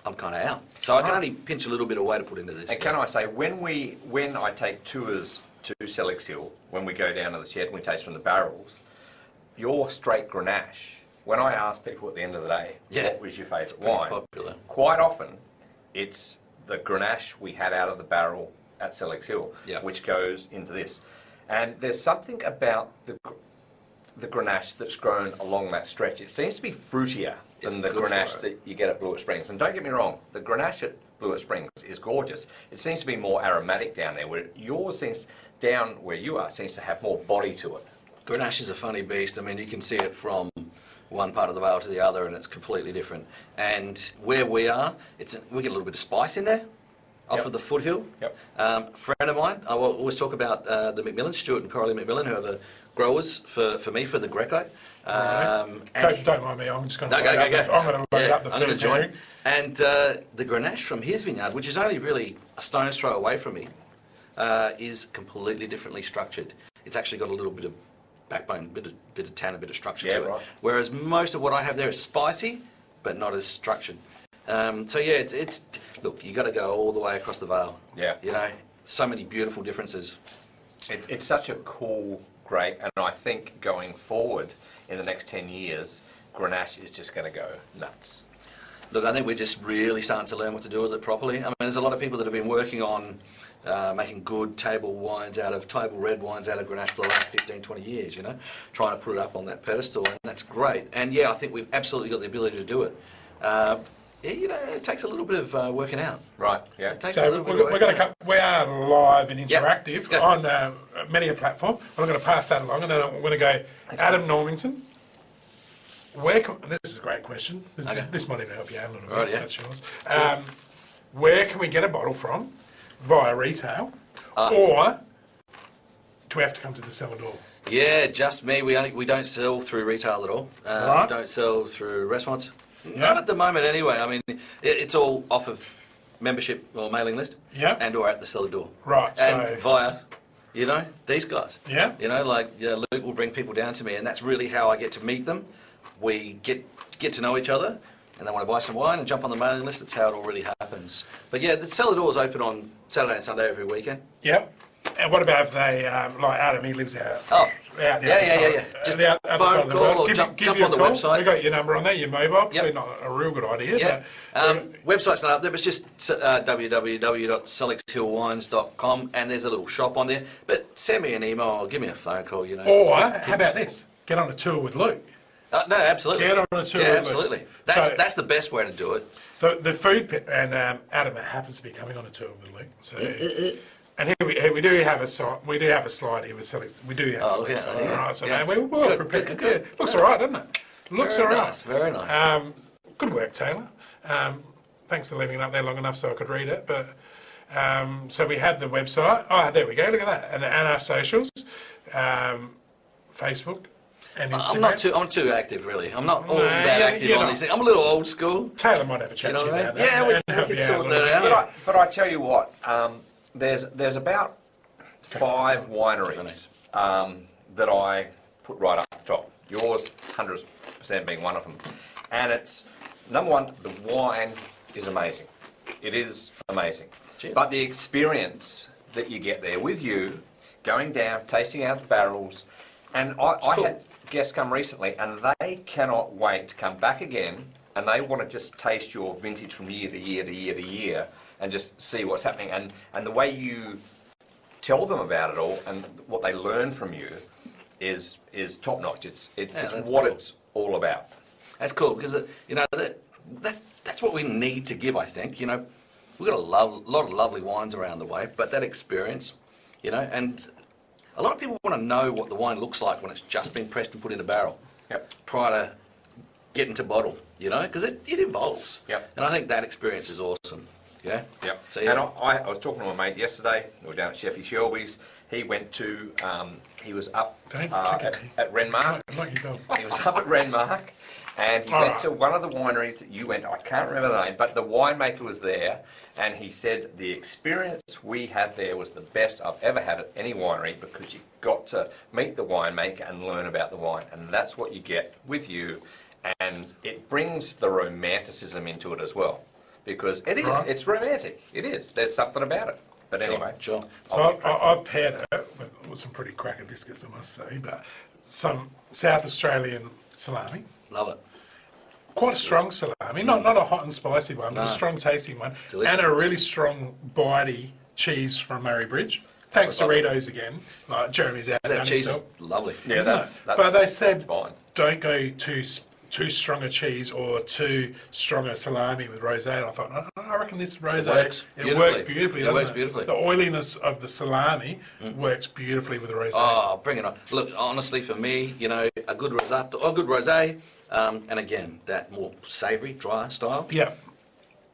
I'm kind of out. So I can only pinch a little bit away to put into this. And can I say, when I take tours to Sellicks Hill, when we go down to the shed and we taste from the barrels, your straight Grenache, when I ask people at the end of the day, what was your favourite wine? Popular. Quite often, it's the Grenache we had out of the barrel at Sellicks Hill, which goes into this. And there's something about the Grenache that's grown along that stretch. It seems to be fruitier than the Grenache that you get at Blewett Springs. And don't get me wrong, the Grenache at Blewett Springs is gorgeous. It seems to be more aromatic down there, where yours seems, down where you are, seems to have more body to it. Grenache is a funny beast. I mean, you can see it from one part of the vale to the other, and it's completely different. And where we are, we get a little bit of spice in there, off of the foothill. Yep. A friend of mine, I will always talk about the McMillan, Stuart and Coralie McMillan, who are the growers for me for the Greco. Don't mind me, I'm just going to go. I'm going to load up the I'm going to food join. pairing. And the Grenache from his vineyard, which is only really a stone's throw away from me, is completely differently structured. It's actually got a little bit of backbone, bit of tan, a bit of structure to it. Right. Whereas most of what I have there is spicy, but not as structured. So yeah, it's look, you got to go all the way across the vale. Yeah. You know, so many beautiful differences. It's such a cool grape, and I think going forward in the next 10 years, Grenache is just going to go nuts. Look, I think we're just really starting to learn what to do with it properly. I mean, there's a lot of people that have been working on making good table red wines out of Grenache for the last 15, 20 years, you know, trying to put it up on that pedestal, and that's great. And yeah, I think we've absolutely got the ability to do it. You know, it takes a little bit of working out. Right, yeah. It takes a So little bit of we're going working to we are live and interactive let's go. on many a platform. I'm going to pass that along, and then I'm going to go Adam Normington. This is a great question. This might even help you out a little bit. Right, yeah. That's yours. Where can we get a bottle from via retail, or do we have to come to the cellar door? Yeah, just me. We don't sell through retail at all. Right. We don't sell through restaurants. Not at the moment, anyway. I mean, it's all off of membership or mailing list. Yeah. And or at the cellar door. Right. And So via, you know, these guys. Yeah. You know, like Luke will bring people down to me, and that's really how I get to meet them. We get to know each other, and they want to buy some wine and jump on the mailing list. That's how it all really happens. But yeah, the cellar door is open on Saturday and Sunday every weekend. Yep. And what about if they like Adam? He lives out. Oh. Out the Yeah. other side, Just the other phone side of the call world. or Give jump you on a the call. website. We got your number on there, your mobile. Probably Yep. not a real good idea, Yeah. but Website's not up there, but it's just www.sellickshillwines.com, and there's a little shop on there. But send me an email or give me a phone call, you know. or how about this? Get on a tour with Luke. No, absolutely. Get on a tour Yeah, with absolutely. Luke. That's the best way to do it. The food pit, and Adam happens to be coming on a tour with Luke. So, and here we do have a slide here with Sellicks. We do have Oh, a look at website. that, yeah. All right, so Yeah. we're well Good, prepared. good, Yeah. good. Looks all right, doesn't it? Looks all Very right. nice, very nice. Good work, Taylor. Thanks for leaving it up there long enough so I could read it. But so we had the website. Oh, there we go. Look at that, and our socials, Facebook and Instagram. I'm too active, really. I'm not all No, that active you're on not. these things. I'm a little old school. Taylor might have a chat You know to you what I about mean? that. Yeah, we and help can you sort a that little bit. out. But I tell you what, there's about 5 wineries that I put right up the top. Yours, 100% being one of them. And it's, number one, the wine is amazing. It is amazing. Cheers. But the experience that you get there with you, going down, tasting out the barrels, and I cool. had guests come recently and they cannot wait to come back again, and they want to just taste your vintage from year to year to year to year and just see what's happening. And the way you tell them about it all and what they learn from you, is top notch. It's that's what cool. it's all about. That's cool because that's what we need to give. I think we've got a lot of lovely wines around the way, but that experience, and a lot of people want to know what the wine looks like when it's just been pressed and put in a barrel. Yep. Prior to getting to bottle, because it evolves. Yep. And I think that experience is awesome. Yeah. Yep. So And I was talking to my mate yesterday. We were down at Sheffy Shelby's. He went to. He was up Don't kick at me. at Renmark. Not your dog. He was up at Renmark, and he went to one of the wineries that you went to. I can't remember the name, but the winemaker was there, and he said the experience we had there was the best I've ever had at any winery because you got to meet the winemaker and learn about the wine, and that's what you get with you, and it brings the romanticism into it as well, because it is. Right. It's romantic. It is. There's something about it. But anyway, Sure. So I've paired it with some pretty cracker biscuits, I must say, but some South Australian salami. Love it. Quite a strong salami, not a hot and spicy one, but No. a strong tasting one. Delicious. And a really strong bitey cheese from Murray Bridge. Thanks to Doritos again. Like Jeremy's out That cheese is himself, lovely. yeah, isn't that's, it? that's But they said fine. don't go too strong a cheese or too strong a salami with rosé. And I thought, I reckon this rosé works works beautifully. beautifully, It doesn't works it? beautifully. The oiliness of the salami works beautifully with the rosé. Oh, bring it on. Look, honestly, for me, a good risotto, or a good rosé, and again, that more savoury, dry style. Yeah,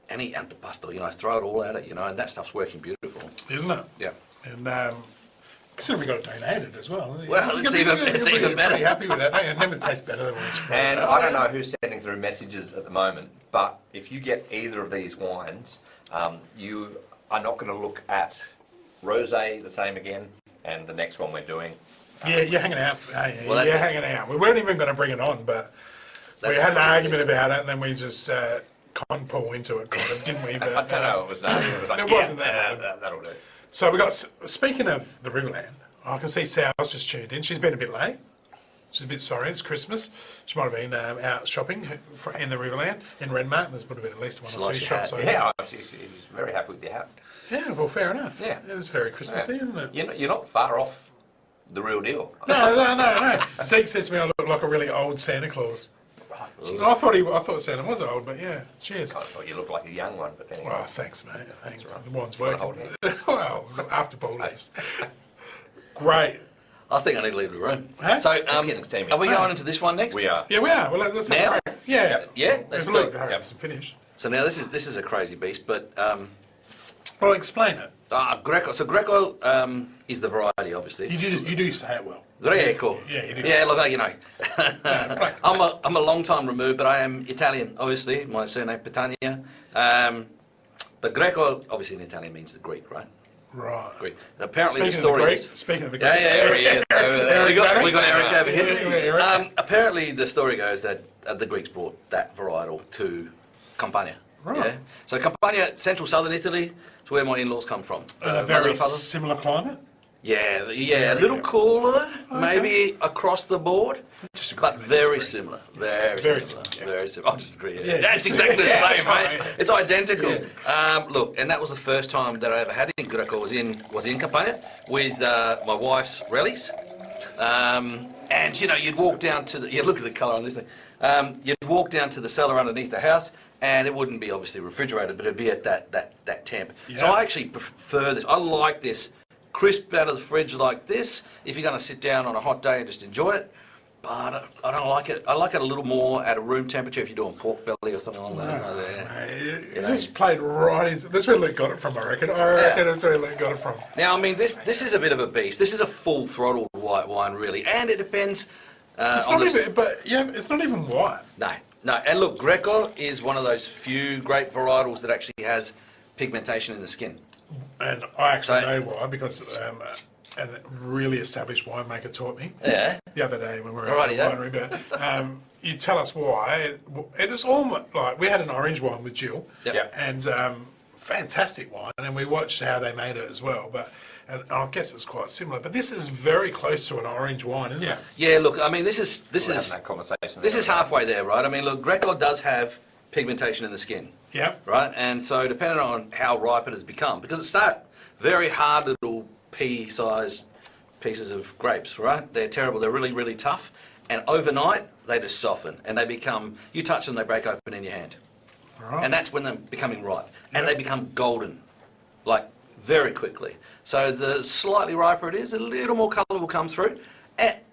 Any antipasto, throw it all at it, and that stuff's working beautiful. isn't it? Yeah. And considering we got it donated as well. Well, it's you'll even be better. Pretty happy with that. It never tastes better than when it's free. And I don't know who's sending through messages at the moment, but if you get either of these wines, you are not going to look at rosé the same again, and the next one we're doing. Yeah, you're hanging out. Well, You're that's hanging out. We weren't even going to bring it on, but we That's had an a- argument about it, and then we just con Paul into it, kind of, didn't we? But, I don't know. It was nothing. It was like, It yeah, wasn't that. That'll do. So we got. Speaking of the Riverland, I can see Sal's just tuned in. She's been a bit late. She's a bit sorry. It's Christmas. She might have been out shopping in the Riverland in Renmark. There's would have been at least one She or two likes your shops. hat. Open. Yeah, she's very happy with the hat. Yeah. Well, fair enough. Yeah. It's very Christmassy, Yeah. isn't it? You're not far off the real deal. No. Zeke says to me I look like a really old Santa Claus. I thought Santa was old, but yeah. Cheers. I thought you looked like a young one, but anyway. Oh, thanks, mate. Thanks. right. The wine's Gotta working. hold Well, after Paul leaves. Great. I think I need to leave the room. Huh? So, getting steamy. are we going into this one next? We are. Yeah, we are. Well, let's have Now? a break. Yeah. Yeah, Let's let's look. do it. Hurry Yep. up and finish. So now this is a crazy beast, but Well, explain it. Greco. So Greco is the variety, obviously. You do say it well. Greco. Yeah, you do. Yeah, look, Right. I'm a long time removed, but I am Italian, obviously. My surname Petagna. But Greco, obviously in Italian, means the Greek, right? Right. Greek. Apparently Speaking the story of the is. Greek, speaking of the Greek. Yeah, here he is. Over there. We got Eric over Yeah, here. Eric. Apparently the story goes that the Greeks brought that varietal to Campania. Right. Yeah. So Campania, central southern Italy, is where my in-laws come from. In a Mother very and father. similar climate. Yeah, a little cooler, maybe across the board, Disagree, but mate, very disagree. similar. Very Very similar. similar, yeah. Very similar. I disagree. Yeah. Yeah, That's exactly the yeah, same, that's mate. right. It's identical. Look, and that was the first time that I ever had it in Greco. Was in Campania with my wife's rallies. And you'd walk down to the. Look at the colour on this thing. You'd walk down to the cellar underneath the house, and it wouldn't be obviously refrigerated, but it'd be at that temp. So Yeah. I actually prefer this. I like this crisp out of the fridge like this. If you're going to sit down on a hot day and just enjoy it, but I don't like it. I like it a little more at a room temperature if you're doing pork belly or something along those lines. Mate, it's just played right into. That's where Luke got it from, I reckon. That's where Luke got it from. Now, I mean, this is a bit of a beast. This is a full throttle white wine, really, and it depends. It's on not the- even, but yeah, it's not even white. No. And look, Greco is one of those few grape varietals that actually has pigmentation in the skin. And I actually So- know why, because a really established winemaker taught me Yeah. the other day when we were Alrighty, at the winery. But you tell us why. It was almost like we had an orange wine with Jill, Yep. Yep. and fantastic wine, and we watched how they made it as well. And I guess it's quite similar. But this is very close to an orange wine, isn't Yeah. it? Yeah. Look, I mean, this is We're having that conversation. this is halfway there, right? I mean, look, Greco does have pigmentation in the skin. Yep. Right? And so depending on how ripe it has become, because it starts very hard little pea-sized pieces of grapes, right? They're terrible. They're really, really tough. And overnight, they just soften and they become, you touch them, they break open in your hand. Right. And that's when they're becoming ripe. And Yep. they become golden, like very quickly. So the slightly riper it is, a little more colour will come through.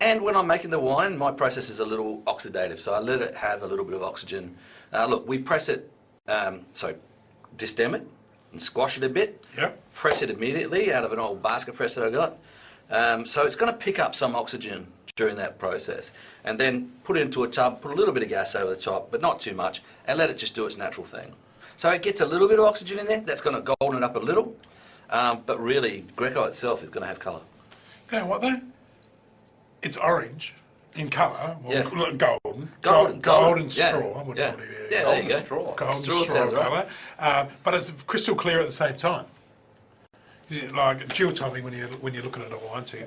And when I'm making the wine, my process is a little oxidative. So I let it have a little bit of oxygen. Look, we press it, destem it and squash it a bit. Yep. Press it immediately out of an old basket press that I got. So it's going to pick up some oxygen during that process. And then put it into a tub, put a little bit of gas over the top, but not too much, and let it just do its natural thing. So it gets a little bit of oxygen in there. That's going to golden it up a little. But really, Greco itself is going to have colour. You know what though? It's orange in colour. Well, Yeah. golden. Golden Yeah. straw. I wouldn't Yeah. put it Yeah, there Golden you go. straw. Golden Straw straw sounds right. colour. But it's crystal clear at the same time. Is it like Jill told me when you're looking at a wine too.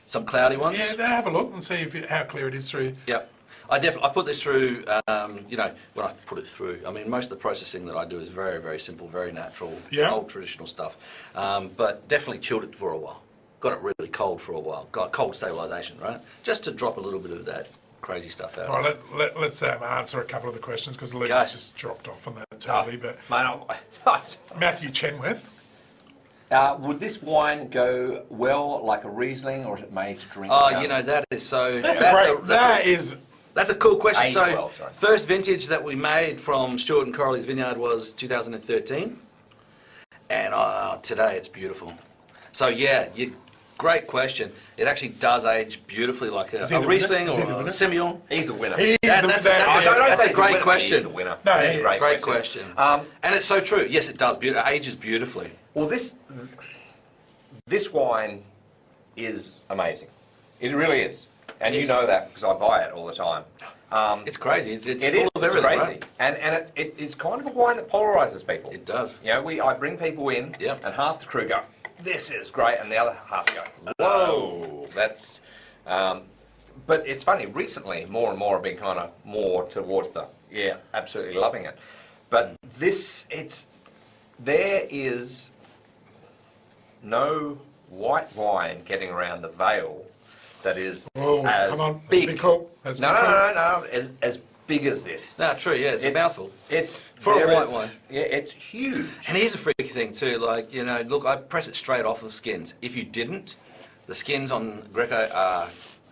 Some cloudy ones. Yeah, have a look and see how clear it is through. Yep. I put this through, when I put it through, I mean, most of the processing that I do is very, very simple, very natural, Yeah. old traditional stuff. But definitely chilled it for a while. Got it really cold for a while. Got cold stabilisation, right? Just to drop a little bit of that crazy stuff out. Right, let's answer a couple of the questions because Luke's Okay. just dropped off on that totally. But Mate, Matthew Chenworth, would this wine go well like a Riesling, or is it made to drink? Oh, that is so... that's That's a cool question. Age So, well, sorry. first vintage that we made from Stuart and Corley's vineyard was 2013. And today it's beautiful. So, great question. It actually does age beautifully like a he the Riesling winner? Is he or the a winner? Semillon. He's the winner. That's a a great He's question. the winner. No, It's a he- Great question. And it's so true. Yes, it does. It ages beautifully. Well, this wine is amazing. It really is. And you know that because I buy it all the time. It's crazy. It's It full is. of It's everything, crazy. right? And it's kind of a wine that polarises people. It does. You know, I bring people in, Yep. and half the crew go, "This is great," and the other half go, "Whoa, that's." But it's funny. Recently, more and more have been kind of more towards the absolutely loving it. But there is no white wine getting around the veil that is Oh, as come on, big. that's a big call. That's a No, big no, call. no, no, as big as this. No, true. Yeah, it's a mouthful. It's For a there white is- wine. Yeah, it's huge. And here's a freaky thing too. Like look, I press it straight off of skins. If you didn't, the skins on Greco are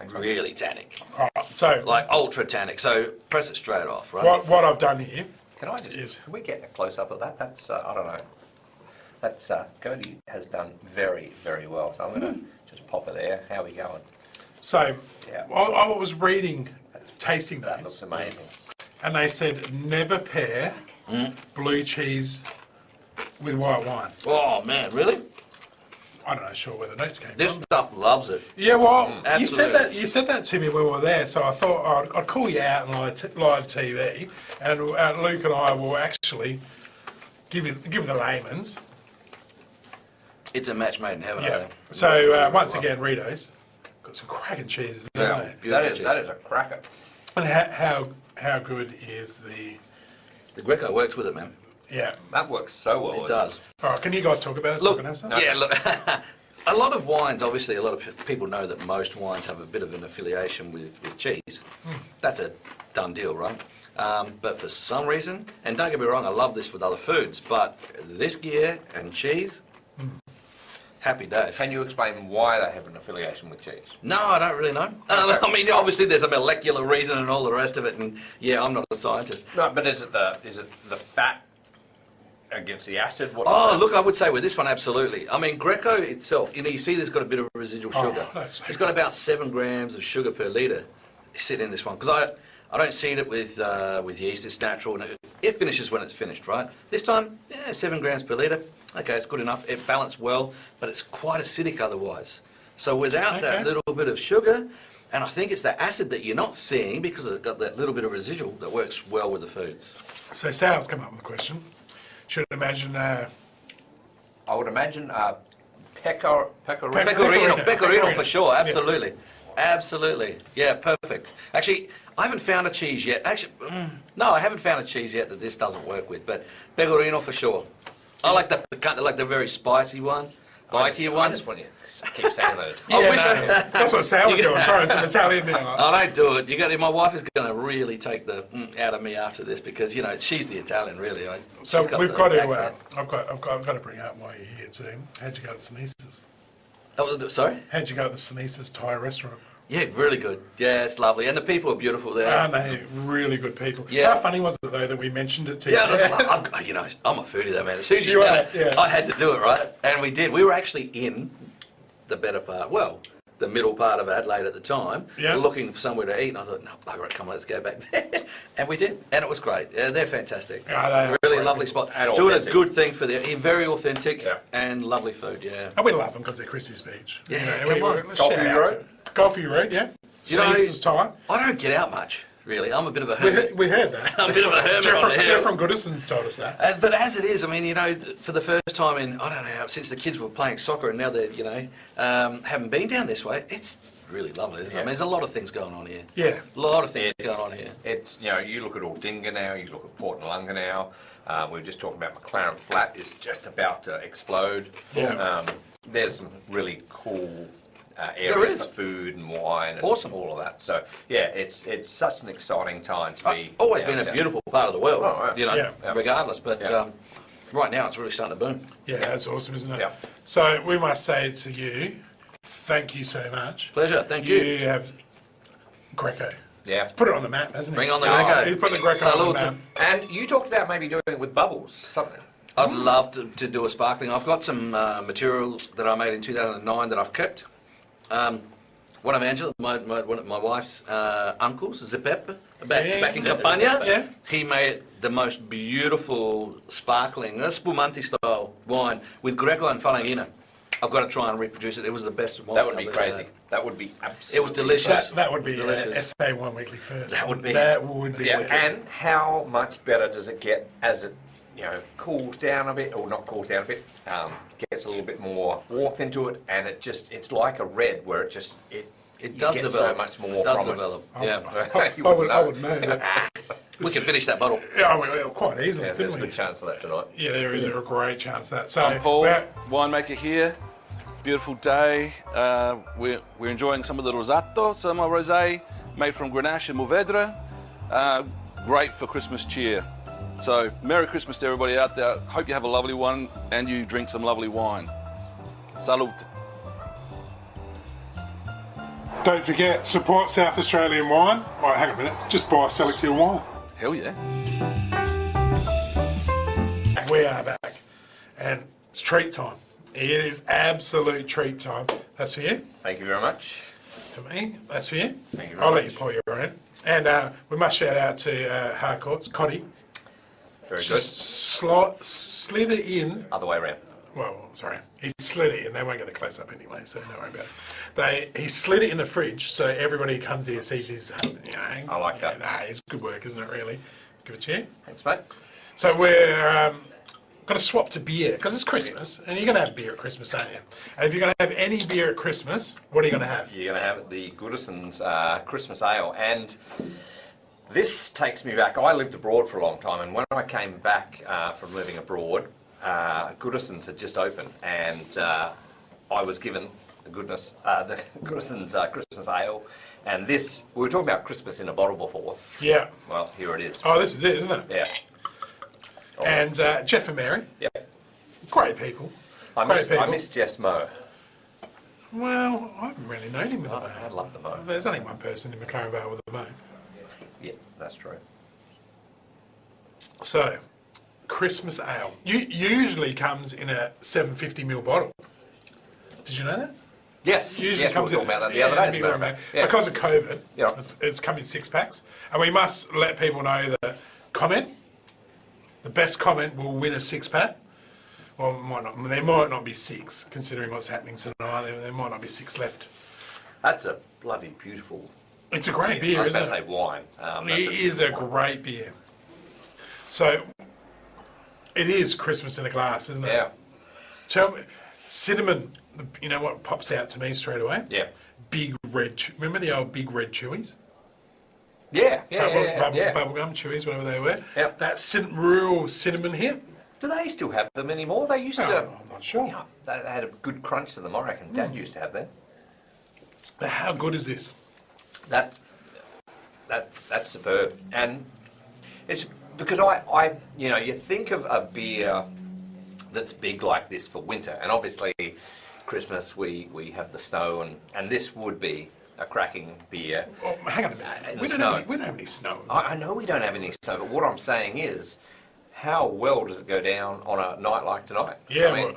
really tannic, All right, so like ultra tannic. So press it straight off, right? what I've done here Can I just? Yes. Can we get a close up of that? That's I don't know. That's Cody has done very, very well. So I'm going to just pop it there. How are we going? So, Yeah. I was reading tasting That looks notes, amazing. and they said never pair blue cheese with white wine. Oh man, really? I don't know, sure where the notes came This from. stuff loves it. Yeah, well, you said absolutely. that. You said that to me when we were there, so I thought I'd call you out on live TV, and Luke and I will actually give the layman's. It's a match made in heaven. Yeah. eh? So once again, Rito's got some cracking cheeses, Yeah. haven't they? Beautiful That cheese. is a cracker. And how good is the? The Greco works with it, man. Yeah. That works so well. It does. All right, can you guys talk about it so I Look, can have some? yeah, look. A lot of wines, obviously, a lot of people know that most wines have a bit of an affiliation with cheese. That's a done deal, right? But for some reason, and don't get me wrong, I love this with other foods, but this gear and cheese, happy days. Can you explain why they have an affiliation with cheese? No, I don't really know. I mean, obviously, there's a molecular reason and all the rest of it, and yeah, I'm not a scientist. No, but is it the fat against the acid? What's Oh, the- look, I would say with this one, absolutely. I mean, Greco itself, you see there's got a bit of residual Oh, sugar. that's so It's got about 7 grams of sugar per litre sitting in this one. Because I don't seed it with yeast, it's natural, and it finishes when it's finished, right? This time, 7 grams per litre. Okay, it's good enough. It balanced well, but it's quite acidic otherwise. So without that Okay. little bit of sugar, and I think it's the acid that you're not seeing because it's got that little bit of residual that works well with the foods. So Sal's come up with a question. Should imagine. I would imagine pecorino. Pecorino for sure, Yeah. absolutely. Absolutely. Yeah, perfect. Actually, I haven't found a cheese yet. Actually, no, I haven't found a cheese yet that this doesn't work with, but pecorino for sure. I like the very spicy one, bitey I one. just want you. keep saying those. I wish That's what Sal was doing, throwing some Italian now. Like. I don't do it. My wife is going to really take the out of me after this because she's the Italian, really. So she's we've the got to. accent. I've got to bring up why you're here too. How'd you go at Sinisa's? Oh, sorry? How'd you go at the Sinisa's Thai restaurant? Yeah, really good. Yeah, it's lovely, and the people are beautiful there. Aren't they really good people? Yeah. How funny was it though that we mentioned it to you? Yeah, I'm a foodie though, man. As soon as you You said are, it, yeah. I had to do it, right? And we did. We were actually in the better part, the middle part of Adelaide at the time, Yeah. looking for somewhere to eat. And I thought, no, bugger it, come on, let's go back there. And we did, and it was great. Yeah, they're fantastic. Yeah, they are really great lovely people. spot. And Doing authentic. a good thing for them. Very authentic Yeah. and lovely food. Yeah. And we love them because they're Chrissy's Beach. Yeah, we come on. let's shout Golfy out to Road? it. Golfy Road, yeah. Sinisa's Thai. I don't get out much, really. I'm a bit of a hermit. We heard that. I'm a bit of a hermit on the hill. Jeff from Goodison's told us that. But as it is, I mean, for the first time in, I don't know, since the kids were playing soccer and now they're, haven't been down this way, it's really lovely, isn't it? I Yeah. mean, there's a lot of things going on here. Yeah. A lot of things going on here. It's you look at Aldinga now, you look at Port Nalunga now. We were just talking about McLaren Flat is just about to explode. Yeah. There's some really cool There areas is. for food and wine and Awesome. all of that. So yeah, it's such an exciting time to be. Always been a downtown. beautiful part of the world, Oh, right. Yeah. regardless. But Yeah. right now it's really starting to boom. Yeah, that's awesome, isn't it? Yeah. So we must say to you, thank you so much. Pleasure, thank you. You have Greco. Yeah. Put it on the map, hasn't he? Bring on the Oh, Greco. He put the Greco on Salute. the map. And you talked about maybe doing it with bubbles, something. I'd love to do a sparkling. I've got some material that I made in 2009 that I've kept. One of Angela, one of my wife's uncles, Zepep, back in Campania, Yeah. he made the most beautiful sparkling, spumante style wine with Greco and Falangina. I've got to try and reproduce it. It was the best wine. That would be I've ever crazy. had. That would be absolutely. It was delicious. That would be Delicious. SA One Weekly first. That would be. That would be. Yeah, wicked. and how much better does it get as it, cools down a bit, or not cools down a bit, gets a little bit more warmth into it, and it's like a red where it It you does get develop. so much more It does from develop. I, Yeah. You I wouldn't would know. that. We can finish that bottle. Yeah, quite easily, Yeah, there's a couldn't good we? chance of that tonight. Yeah, there is a great chance of that. So, I'm Paul, we're- winemaker here. Beautiful day. We're enjoying some of the Rosato, some of rosé made from Grenache and Mourvedre. Great for Christmas cheer. So, Merry Christmas to everybody out there. Hope you have a lovely one and you drink some lovely wine. Salute. don't forget, support South Australian wine. All right, hang on a minute. Just buy Sellicks wine. Hell yeah. We are back, and it's treat time. It is absolute treat time. That's for you. Thank you very much. For me, that's for you. Thank you very I'll let much. you pour your own. And we must shout out to Harcourt's Coddy. Very Just slid it in. good. Other way around. Well, sorry, he slid it in. They won't get the close up anyway, so don't worry about it. He slid it in the fridge, so everybody who comes here sees his. I like that. Nah, it's good work, isn't it? Really. Give it to you. Thanks, mate. So we're going to swap to beer because it's Christmas, and you're going to have beer at Christmas, aren't you? And if you're going to have any beer at Christmas, what are you going to have? You're going to have the Goodison's Christmas Ale, and this takes me back. I lived abroad for a long time, and when I came back from living abroad, Goodison's had just opened, and I was given the Goodison's Christmas Ale, and this, we were talking about Christmas in a bottle before. Yeah. Well, here it is. Oh, this is it, isn't it? Yeah. Oh, And Jeff and Mary, yeah. great people. I Great people. miss Jeff's Mo. Well, I haven't really known him with a I Mo. love the Mo. There's only one person in McLaren Vale with a Mo. Yeah, that's true. So, Christmas ale. Usually comes in a 750ml bottle. Did you know that? Yes, Usually yes, we were comes in talking about that the other day. big as a matter of one, fact. Yeah. Because of COVID, Yeah. it's come in 6-packs. And we must let people know that the best comment will win a 6-pack. Well, there might not be 6, considering what's happening tonight. There might not be 6 left. That's a bloody beautiful. It's a great beer, I was isn't about to it? say wine. It is a great beer. So, it is Christmas in a glass, isn't it? Yeah, Tell me, cinnamon, you know what pops out to me straight away? yeah. Big red, remember the old big red chewies? Yeah, yeah, yeah, yeah. Bubblegum chewies, whatever they were. Yep. That real cinnamon hit. Do they still have them anymore? They used to. I'm not sure. Yeah, they had a good crunch to them, I reckon. Dad used to have them. How good is this? That's superb. And it's because I you think of a beer that's big like this for winter, and obviously Christmas we have the snow, and this would be a cracking beer. Oh, hang on a minute. We don't have any snow. I know we don't have any snow, but what I'm saying is, how well does it go down on a night like tonight? Yeah, I mean,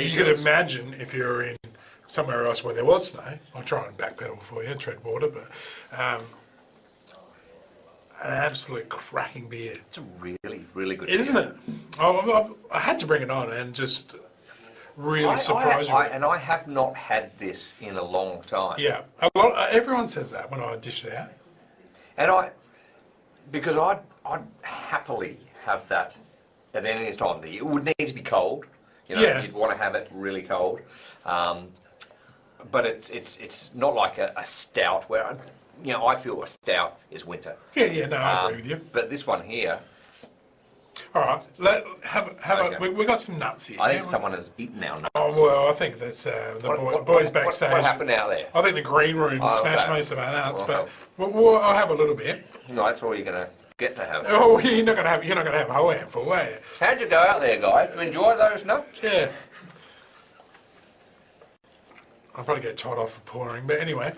you could imagine if you're in somewhere else where there was snow. I'll try and backpedal for you, tread water, but an absolute cracking beer. It's a really, really good Isn't beer. it? I had to bring it on and just really surprise you. And I have not had this in a long time. Yeah, everyone says that when I dish it out. And because I'd happily have that at any time. It would need to be cold. Yeah. You'd want to have it really cold. But it's not like a stout where I feel a stout is winter. Yeah, no, I agree with you. But this one here, All right, Okay. we got some nuts here. I think someone has eaten our nuts. Oh, well, I think that's the boys backstage. What happened out there? I think the green room smashed okay. most of our nuts, Well, but I'll have a little bit. No, that's all you're going to get to have. Oh, you're not gonna have a whole handful, are you? How'd you go out there, guys? Did you enjoy those nuts? Yeah. I'll probably get told off for pouring, but anyway.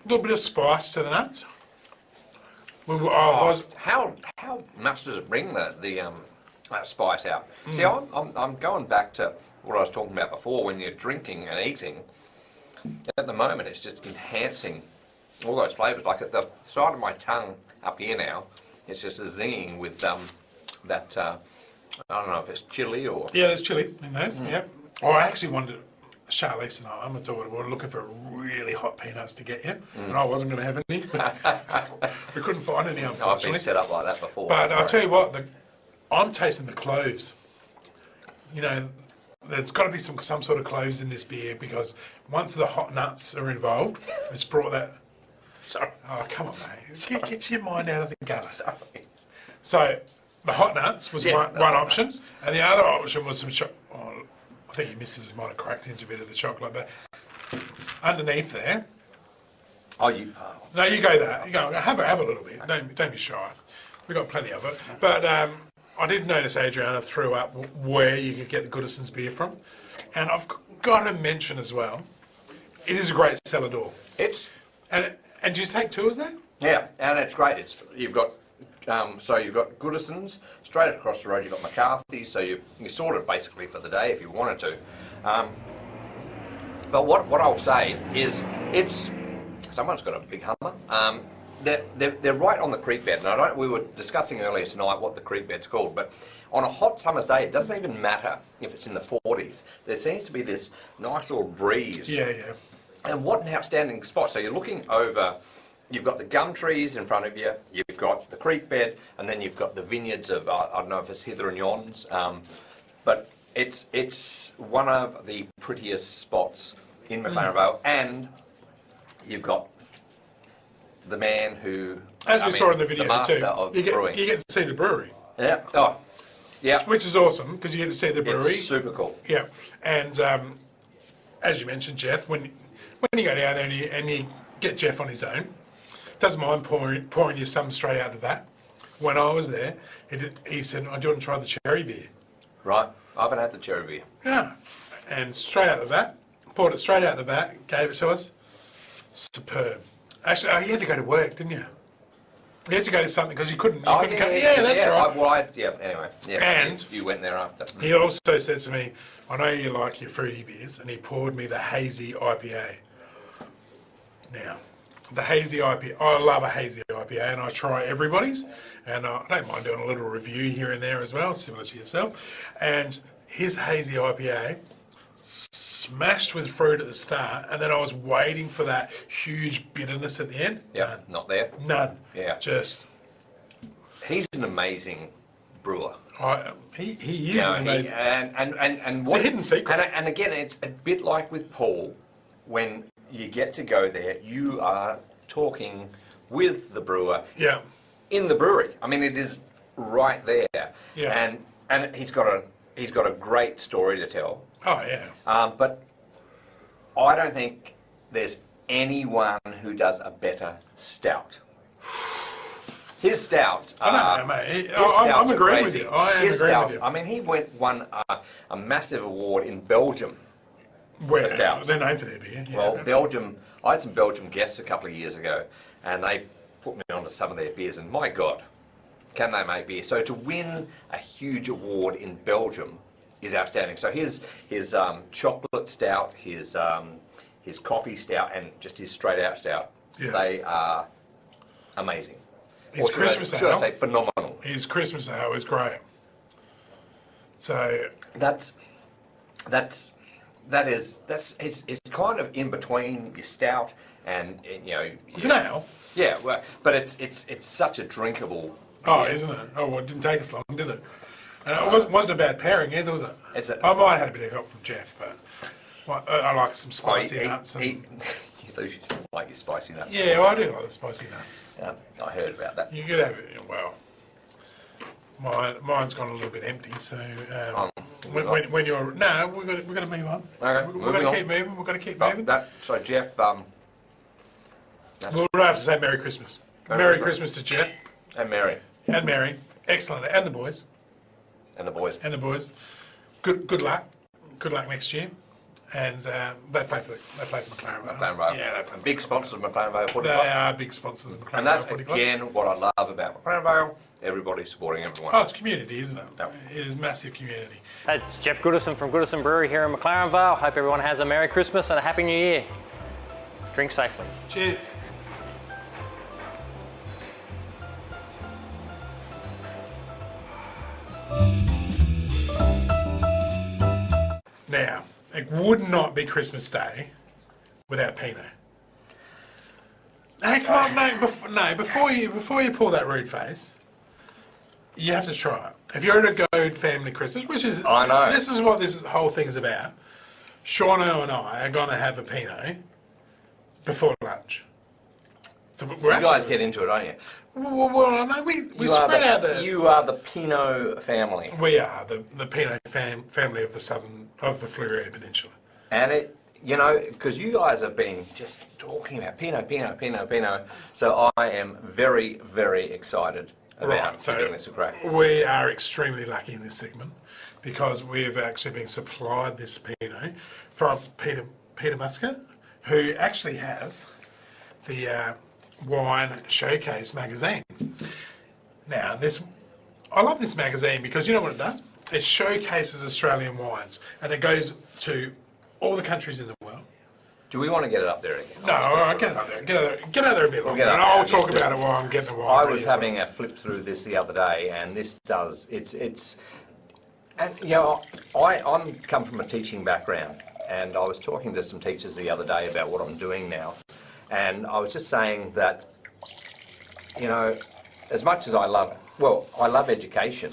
A little bit of spice to the nuts. How much does it bring the spice out? See, I'm going back to what I was talking about before. When you're drinking and eating, at the moment it's just enhancing all those flavours. Like at the side of my tongue up here now, it's just zinging with that. I don't know if it's chili or. Yeah, there's chili in those. Yep. Oh, I actually wanted. Charlize and I, my daughter, were looking for really hot peanuts to get you, and I wasn't going to have any. We couldn't find any, I've unfortunately. been set up like that before. But I'll tell you what, I'm tasting the cloves. There's got to be some sort of cloves in this beer because once the hot nuts are involved, it's brought that. Sorry. Oh, come on, mate. Get your mind out of the gutter. Sorry. So the hot nuts was one option, and the other option was some I think your missus might have cracked into a bit of the chocolate, but underneath there. Oh, you. No, you go there. You go. Have a little bit. Don't be shy. We got plenty of it. But I did notice Adriana threw up where you could get the Goodison's beer from, and I've got to mention as well, it is a great cellar door. And do you take tours there? Yeah, and it's great. You've got Goodison's straight across the road. You've got McCarthy's, so you sorted basically for the day if you wanted to. But what I'll say is, someone's got a big Hummer. They're right on the creek bed, and we were discussing earlier tonight what the creek bed's called. But on a hot summer's day, it doesn't even matter if it's in the 40s. There seems to be this nice little breeze. Yeah. And what an outstanding spot! So you're looking over. You've got the gum trees in front of you, you've got the creek bed, and then you've got the vineyards of, I don't know if it's Hither and Yons, but it's one of the prettiest spots in McLaren Vale, and you've got the man who... As we saw in the video too, you get to see the brewery. Yeah, oh, yeah. Which is awesome, because you get to see the brewery. It's super cool. Yeah, and as you mentioned, Jeff, when you go down there and you get Jeff on his own, doesn't mind pouring you some straight out of that. When I was there, he said, "Oh, do you want to try the cherry beer?" Right. I haven't had the cherry beer. Yeah. And straight out of that, poured it straight out the back, gave it to us. Superb. Actually, you had to go to work, didn't you? You had to go to something because you couldn't. That's right. Anyway. Yeah. And you went there after. He also said to me, "I know you like your fruity beers," and he poured me the hazy IPA. Now, the hazy IPA, I love a hazy IPA, and I try everybody's, and I don't mind doing a little review here and there as well, similar to yourself. And his hazy IPA, smashed with fruit at the start, and then I was waiting for that huge bitterness at the end. Yeah, not there. None. Yeah. Just. He's an amazing brewer. He is amazing. It's a hidden secret. And again, it's a bit like with Paul, when you get to go there, you are talking with the brewer Yeah. in the brewery. I mean, it is right there. Yeah. And he's got a great story to tell. Oh, yeah. But I don't think there's anyone who does a better stout. His stouts I are. know, mate. His I'm stouts are agreeing with crazy. you. I am His agreeing stouts. with you. I mean, he won a massive award in Belgium. Where, for stouts. they're known for their beer. Yeah. Well, Belgium. I had some Belgium guests a couple of years ago, and they put me onto some of their beers, and my God, can they make beer? So to win a huge award in Belgium is outstanding. So his chocolate stout, his coffee stout, and just his straight out stout, they are amazing. His Christmas should I ale. say phenomenal? His Christmas ale is great. So It's kind of in between your stout and it's an ale. Yeah, well, but it's such a drinkable. Oh, beer. isn't it? Oh, well, it didn't take us long, did it? And it wasn't a bad pairing either, was it? I might have had a bit of help from Jeff, but I like some spicy nuts. You do like your spicy nuts. Yeah, well, I do like the spicy nuts. Yeah, I heard about that. You could have it. Well, mine's gone a little bit empty. So when you're we've got to move on. Okay, We've got to keep moving. We've got to keep moving. So Jeff, We'll have to say Merry Christmas. Merry Christmas to Jeff and Mary and Mary. Excellent, and the boys. and the boys. And the boys. Good luck. Good luck next year. And they play for McLaren Vale. McLaren Vale. Yeah, they play. Big sponsors of McLaren Vale Footy They Club. are big sponsors of McLaren And Vale that's Footy Club. again what I love about McLaren Vale. Everybody supporting everyone. Oh, it's community, isn't it? Yep. It is massive community. That's Jeff Goodison from Goodison Brewery here in McLaren Vale. Hope everyone has a Merry Christmas and a Happy New Year. Drink safely. Cheers. Now, it would not be Christmas Day without Pinot. Hey, come on, before you pull that rude face, you have to try it. If you're at a Goad family Christmas, which is I know. this is what this whole thing is about. Shauno and I are going to have a Pinot before lunch. So we're You guys get into it, don't you? well, no, we spread out the. You are the Pinot family. We are the Pinot family of the Fleurieu Peninsula. And it, because you guys have been just talking about Pinot. So I am very, very excited about doing this with Craig. We are extremely lucky in this segment because we've actually been supplied this Pinot from Peter Muscat, who actually has the Wine Showcase magazine. Now, I love this magazine because you know what it does? It showcases Australian wines and it goes to all the countries in the world. Do we want to get it up there again? No, all right, get it up there. Get out there a bit longer. get up And there, I'll I'll talk get about it while I'm getting the wine I ready was as well. having a flip through this the other day, and this does it's and I'm come from a teaching background, and I was talking to some teachers the other day about what I'm doing now, and I was just saying that as much as I love education,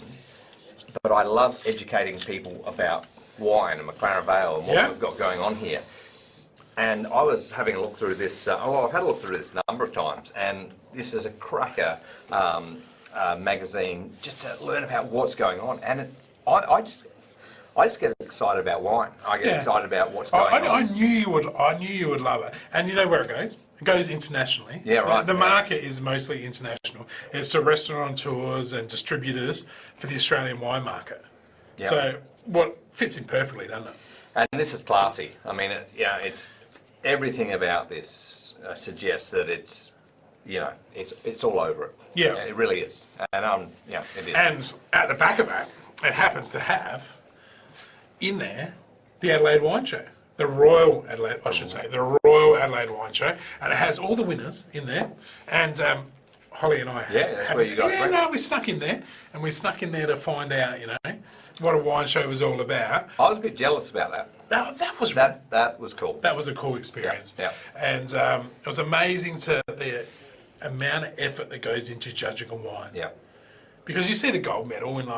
but I love educating people about wine and McLaren Vale and what we've got going on here. And I was having a look through this, I've had a look through this a number of times, and this is a cracker magazine just to learn about what's going on. And I just get excited about wine. I get excited about what's going on. I knew you would love it. And you know where it goes? It goes internationally. Yeah, right. The market is mostly international. It's to restaurateurs and distributors for the Australian wine market. Yeah. So what fits in perfectly, doesn't it? And this is classy. I mean, it's everything about this suggests that it's all over it. Yeah. It really is. And it is. And at the back of it happens to have in there the Adelaide Wine Show. The Royal Adelaide Wine Show. And it has all the winners in there. And Holly and I that's where you guys went. we snuck in there. And we snuck in there to find out, what a wine show was all about. I was a bit jealous about that. That was That was cool. That was a cool experience. Yeah. And it was amazing the amount of effort that goes into judging a wine. Yeah. Because you see the gold medal and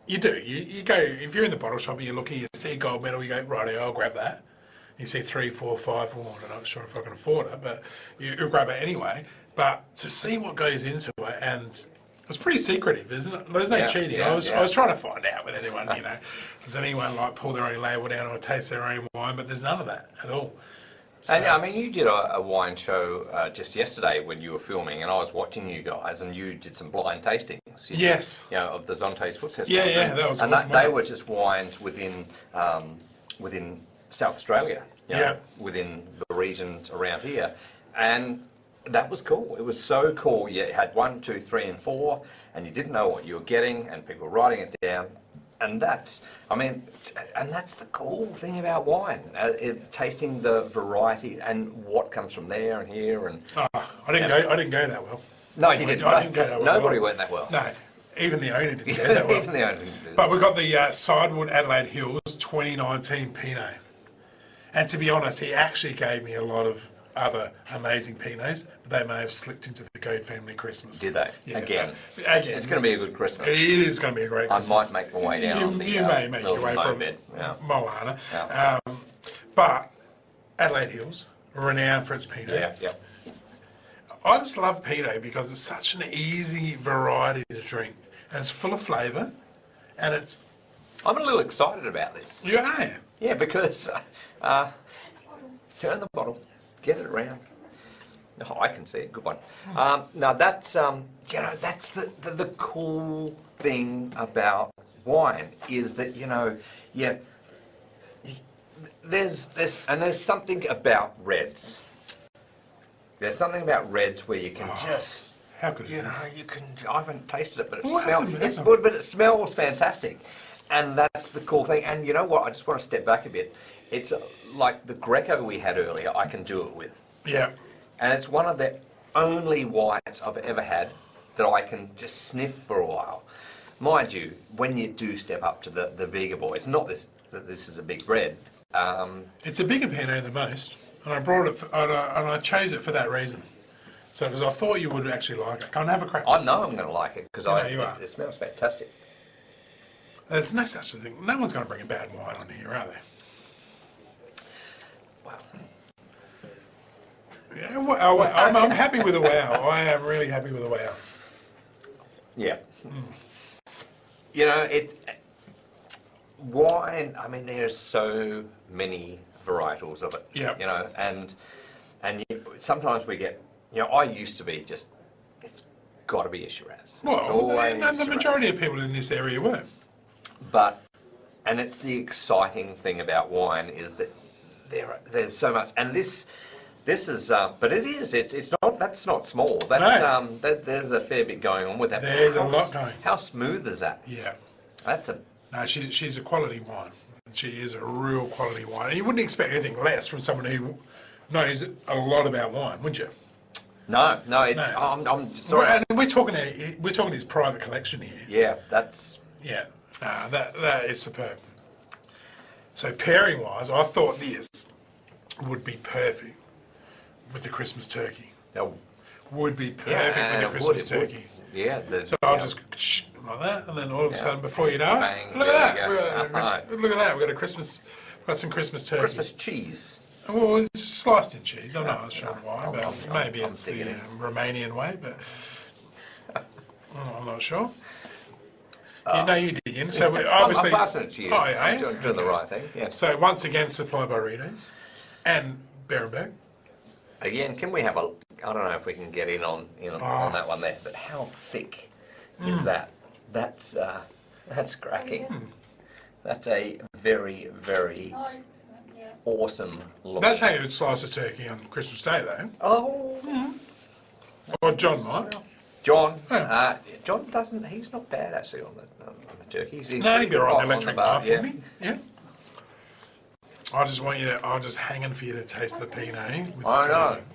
you do. You go, if you're in the bottle shop and you're looking, you see a gold medal, you go, righty, I'll grab that. You see 3, 4, 5, I'm not sure if I can afford it, but you'll grab it anyway. But to see what goes into it, and was pretty secretive, isn't it? There's no Yeah, cheating. yeah, I was yeah. trying to find out with anyone, does anyone like pull their own label down or taste their own wine? But there's none of that at all. So, And I mean, you did a wine show just yesterday when you were filming, and I was watching you guys, and you did some blind tastings. yes. Of the Zonte's footsteps. Yeah, yeah, that was and awesome, they wasn't it? were just wines within South Australia. Yeah. Within the regions around here, and that was cool. It was so cool. You had 1, 2, 3, and 4, and you didn't know what you were getting, and people were writing it down. And that's the cool thing about wine, tasting the variety and what comes from there and here. And I didn't go that well. no, you didn't. I didn't go that well. Nobody went that well. No, even the owner didn't go that well. Even the owner didn't do that. But we got the Sidewood Adelaide Hills 2019 Pinot. And to be honest, he actually gave me a lot of other amazing Pinots, but they may have slipped into the Goad family Christmas. Did they? Yeah, Again. Again. It's going to be a good Christmas. It is going to be a great I Christmas. might make my way down on the You may make your way from moped. Yeah. Moana. Yeah. But Adelaide Hills, renowned for its Pinot. Yeah. I just love Pinot because it's such an easy variety to drink. And it's full of flavour. And it's... I'm a little excited about this. You are. Yeah, because turn the bottle, get it around. Oh, I can see it. Good one. Now that's that's the cool thing about wine is that there's something about reds. There's something about reds where you can just How good is this? I haven't tasted it, but Well, have some, have it's some. good, but it smells fantastic. And that's the cool thing. And you know what? I just want to step back a bit. It's like the Greco we had earlier, I can do it with. Yeah. And it's one of the only whites I've ever had that I can just sniff for a while. Mind you, when you do step up to the bigger boys, not that this is a big red. It's a bigger Pinot than most. And I brought it, and I chose it for that reason. So, because I thought you would actually like it. Come and have a crack. I know I'm going to like it because you are. it smells fantastic. There's no such a thing. No one's going to bring a bad wine on here, are they? Wow. Yeah, well, I'm happy with a wow. I am really happy with a wow. Yeah. You know, wine, I mean, there's so many varietals of it. Yeah. You know, and sometimes we get, I used to be just, it's got to be a Shiraz. It's Well, always and the Shiraz. majority of people in this area were. And it's the exciting thing about wine is that there's so much, and this is, but it's not, that's not small. That's, there's a fair bit going on with that. There's a lot going. How smooth is that? Yeah. That's No, she's a quality wine. She is a real quality wine. And you wouldn't expect anything less from someone who knows a lot about wine, would you? No, it's, No. I'm sorry. And we're talking his private collection here. Yeah, that's, Yeah, that is superb. So pairing wise, I thought this would be perfect with the Christmas turkey. no, Would be perfect with the it Christmas would, it would. turkey. Yeah. So I'll just like that, and then all of a sudden, before you know Bang, it, look at there that. we go. Look at that. We've got some Christmas turkey. Christmas cheese. Well, it's sliced in cheese. I'm not sure why, but maybe I'm it's the thinking Romanian way, but I'm not sure. You dig in. So we obviously. I'm passing it to you. Oh, yeah. I'm doing the right thing. Yeah. So once again, supplied by Ritos and Berenberg. Again, can we have a? I don't know if we can get in on that one there, but how thick is that? That's cracking. That's a very, very awesome look. That's how you would slice a turkey on Christmas Day, though. Oh, Or John might. John. Yeah. John doesn't. He's not bad actually on the turkey. He's No, he'd be all right on the electric bar, knife, wouldn't he? Yeah. I just want you to. I'm just hanging for you to taste the Pinot. With I this know. turkey.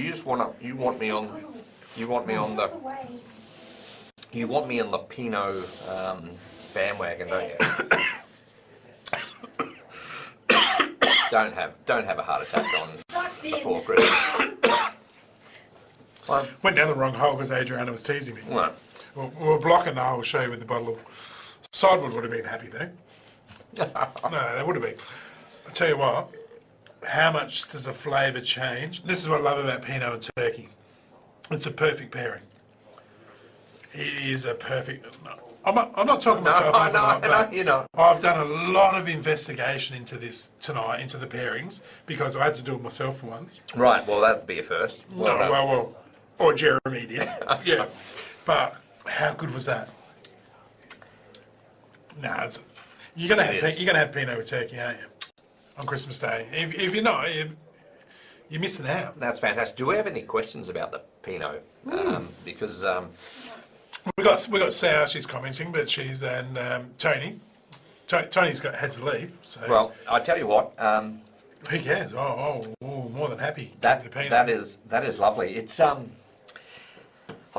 You just want to. You want me on the. You want me on the Pinot bandwagon, don't you? don't have a heart attack on before Christmas. Went down the wrong hole because Adriana was teasing me. Well, We were blocking the whole show with the bottle. Sidewood would have been happy though. No, they would have been. I tell you what, how much does the flavour change? This is what I love about Pinot and turkey. It's a perfect pairing. It is a perfect. No, I'm not talking myself up a lot, but you're not. I've done a lot of investigation into this tonight, into the pairings, because I had to do it myself for once. Right, well, that'd be a first. Well done. Well, or Jeremy did. Yeah, but how good was that? No, you're gonna have Pinot with turkey, aren't you? On Christmas Day. If you're not, you're missing out. That's fantastic. Do we have any questions about the Pinot? Because We got Sarah. She's commenting, but she's and Tony. Tony's had to leave. So well, I tell you what. who cares? Oh, more than happy. That the Pinot. that is lovely. It's I'm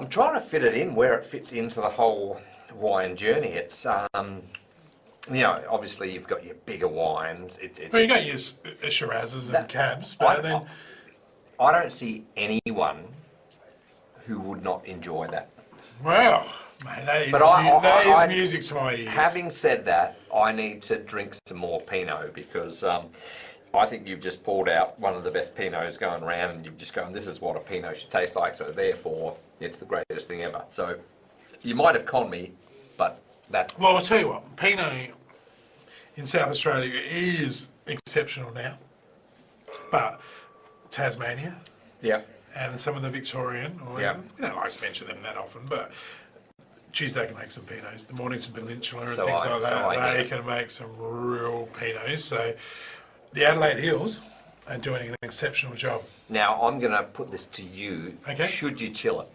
trying to fit it in where it fits into the whole wine journey. It's obviously you've got your bigger wines. Well, you got your Shirazes and Cabs, but then I don't see anyone who would not enjoy that. wow, mate, that is, But that is music to my ears. Having said that, I need to drink some more Pinot because I think you've just poured out one of the best Pinots going around, and you've just gone, this is what a Pinot should taste like, so therefore it's the greatest thing ever. So you might have conned me, but that... Well, I'll tell you what, Pinot in South Australia is exceptional now, but Tasmania Yeah. and some of the Victorian, or Yeah. you don't like to mention them that often, but Tuesday can make some Pinots. The Mornington Peninsula and So things I- like so that, I they hear. can make some real Pinots. So the Adelaide Hills are doing an exceptional job. Now, I'm going to put this to you. Okay. Should you chill it?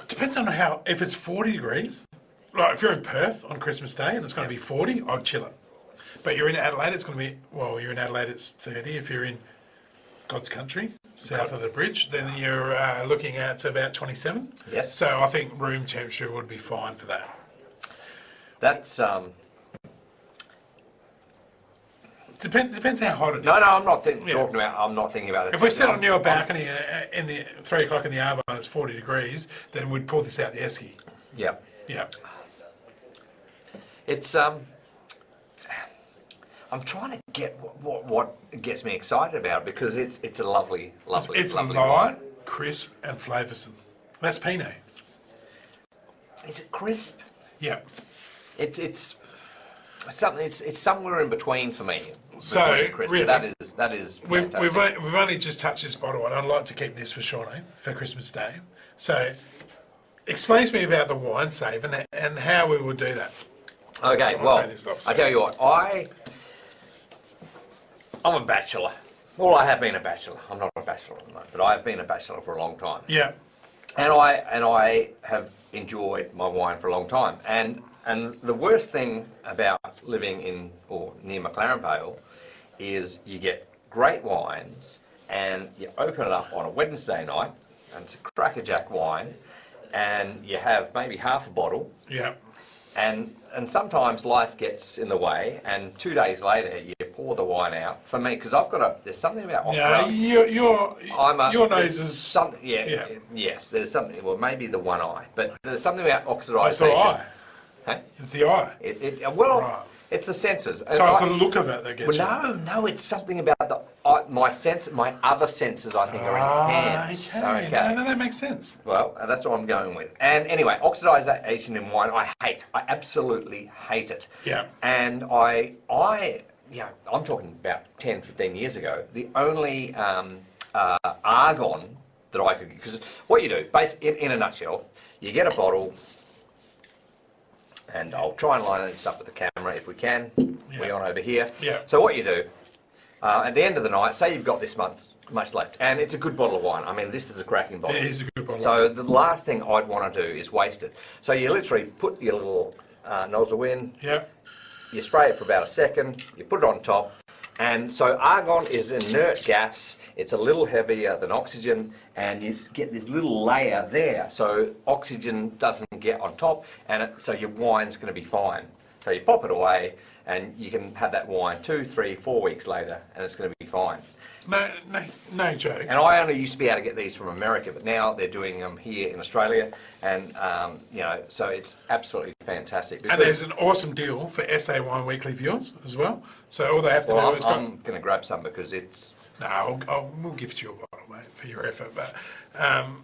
It depends on if it's 40 degrees, like if you're in Perth on Christmas Day and it's going to be 40, I'd chill it. But you're in Adelaide, it's going to be, you're in Adelaide, it's 30. If you're in God's country, south of the bridge, then you're looking at about 27. Yes. So I think room temperature would be fine for that. That's... Depends how hot it is. No, I'm not Yeah. talking about... I'm not thinking about it. If we sit on your balcony in the 3 o'clock in the hour and it's 40 degrees, then we'd pull this out the esky. Yeah. Yeah. It's... I'm trying to get what gets me excited about it because it's a lovely It's lovely light, wine. crisp, and flavoursome. That's Pinot. Is it crisp? Yeah. It's something. It's somewhere in between for me. So, between crisp. really, that is We've fantastic. only just touched this bottle, and I'd like to keep this for Shawnee for Christmas Day. So, explain to me about the wine save and how we would do that. Okay, I'll well, take this off, I tell you what, I'm a bachelor. Well, I have been a bachelor. I'm not a bachelor at the moment, but I have been a bachelor for a long time. Yeah. And I have enjoyed my wine for a long time. And the worst thing about living in or near McLaren Vale is you get great wines and you open it up on a Wednesday night and it's a crackerjack wine and you have maybe half a bottle Yeah. and sometimes life gets in the way and 2 days later you pour the wine out. For me, because there's something about Yeah, Oxidized. your nose there's is... something, yeah. yes, there's something, well, maybe the one eye, but there's something about It's the oxidization. eye. Huh? It's the eye. Right. It's the senses. So it's the look of it that gets you. No, it's something about my other senses, I think, are enhanced. Okay. No, that makes sense. Well, that's what I'm going with. And anyway, oxidization in wine, I hate. I absolutely hate it. Yeah. And I'm talking about 10, 15 years ago, the only argon that I could, because what you do, basically, in a nutshell, you get a bottle, and I'll try and line this up with the camera if we can. Yeah. We're on over here. Yeah. So what you do, at the end of the night, say you've got this much left, and it's a good bottle of wine. I mean, this is a cracking bottle. It is a good bottle. So the last thing I'd want to do is waste it. So you literally put your little nozzle in, Yeah. you spray it for about a second, you put it on top, and so argon is inert gas, it's a little heavier than oxygen, and you get this little layer there, so oxygen doesn't get on top, and so your wine's going to be fine. So you pop it away, and you can have that wine 2, 3, 4 weeks later, and it's going to be fine. No joke. And I only used to be able to get these from America, but now they're doing them here in Australia, and so it's absolutely fantastic. And there's an awesome deal for SA Wine Weekly viewers as well. So all they have to do is I'm going to grab some because it's... No, we'll gift you a bottle, mate, for your effort. But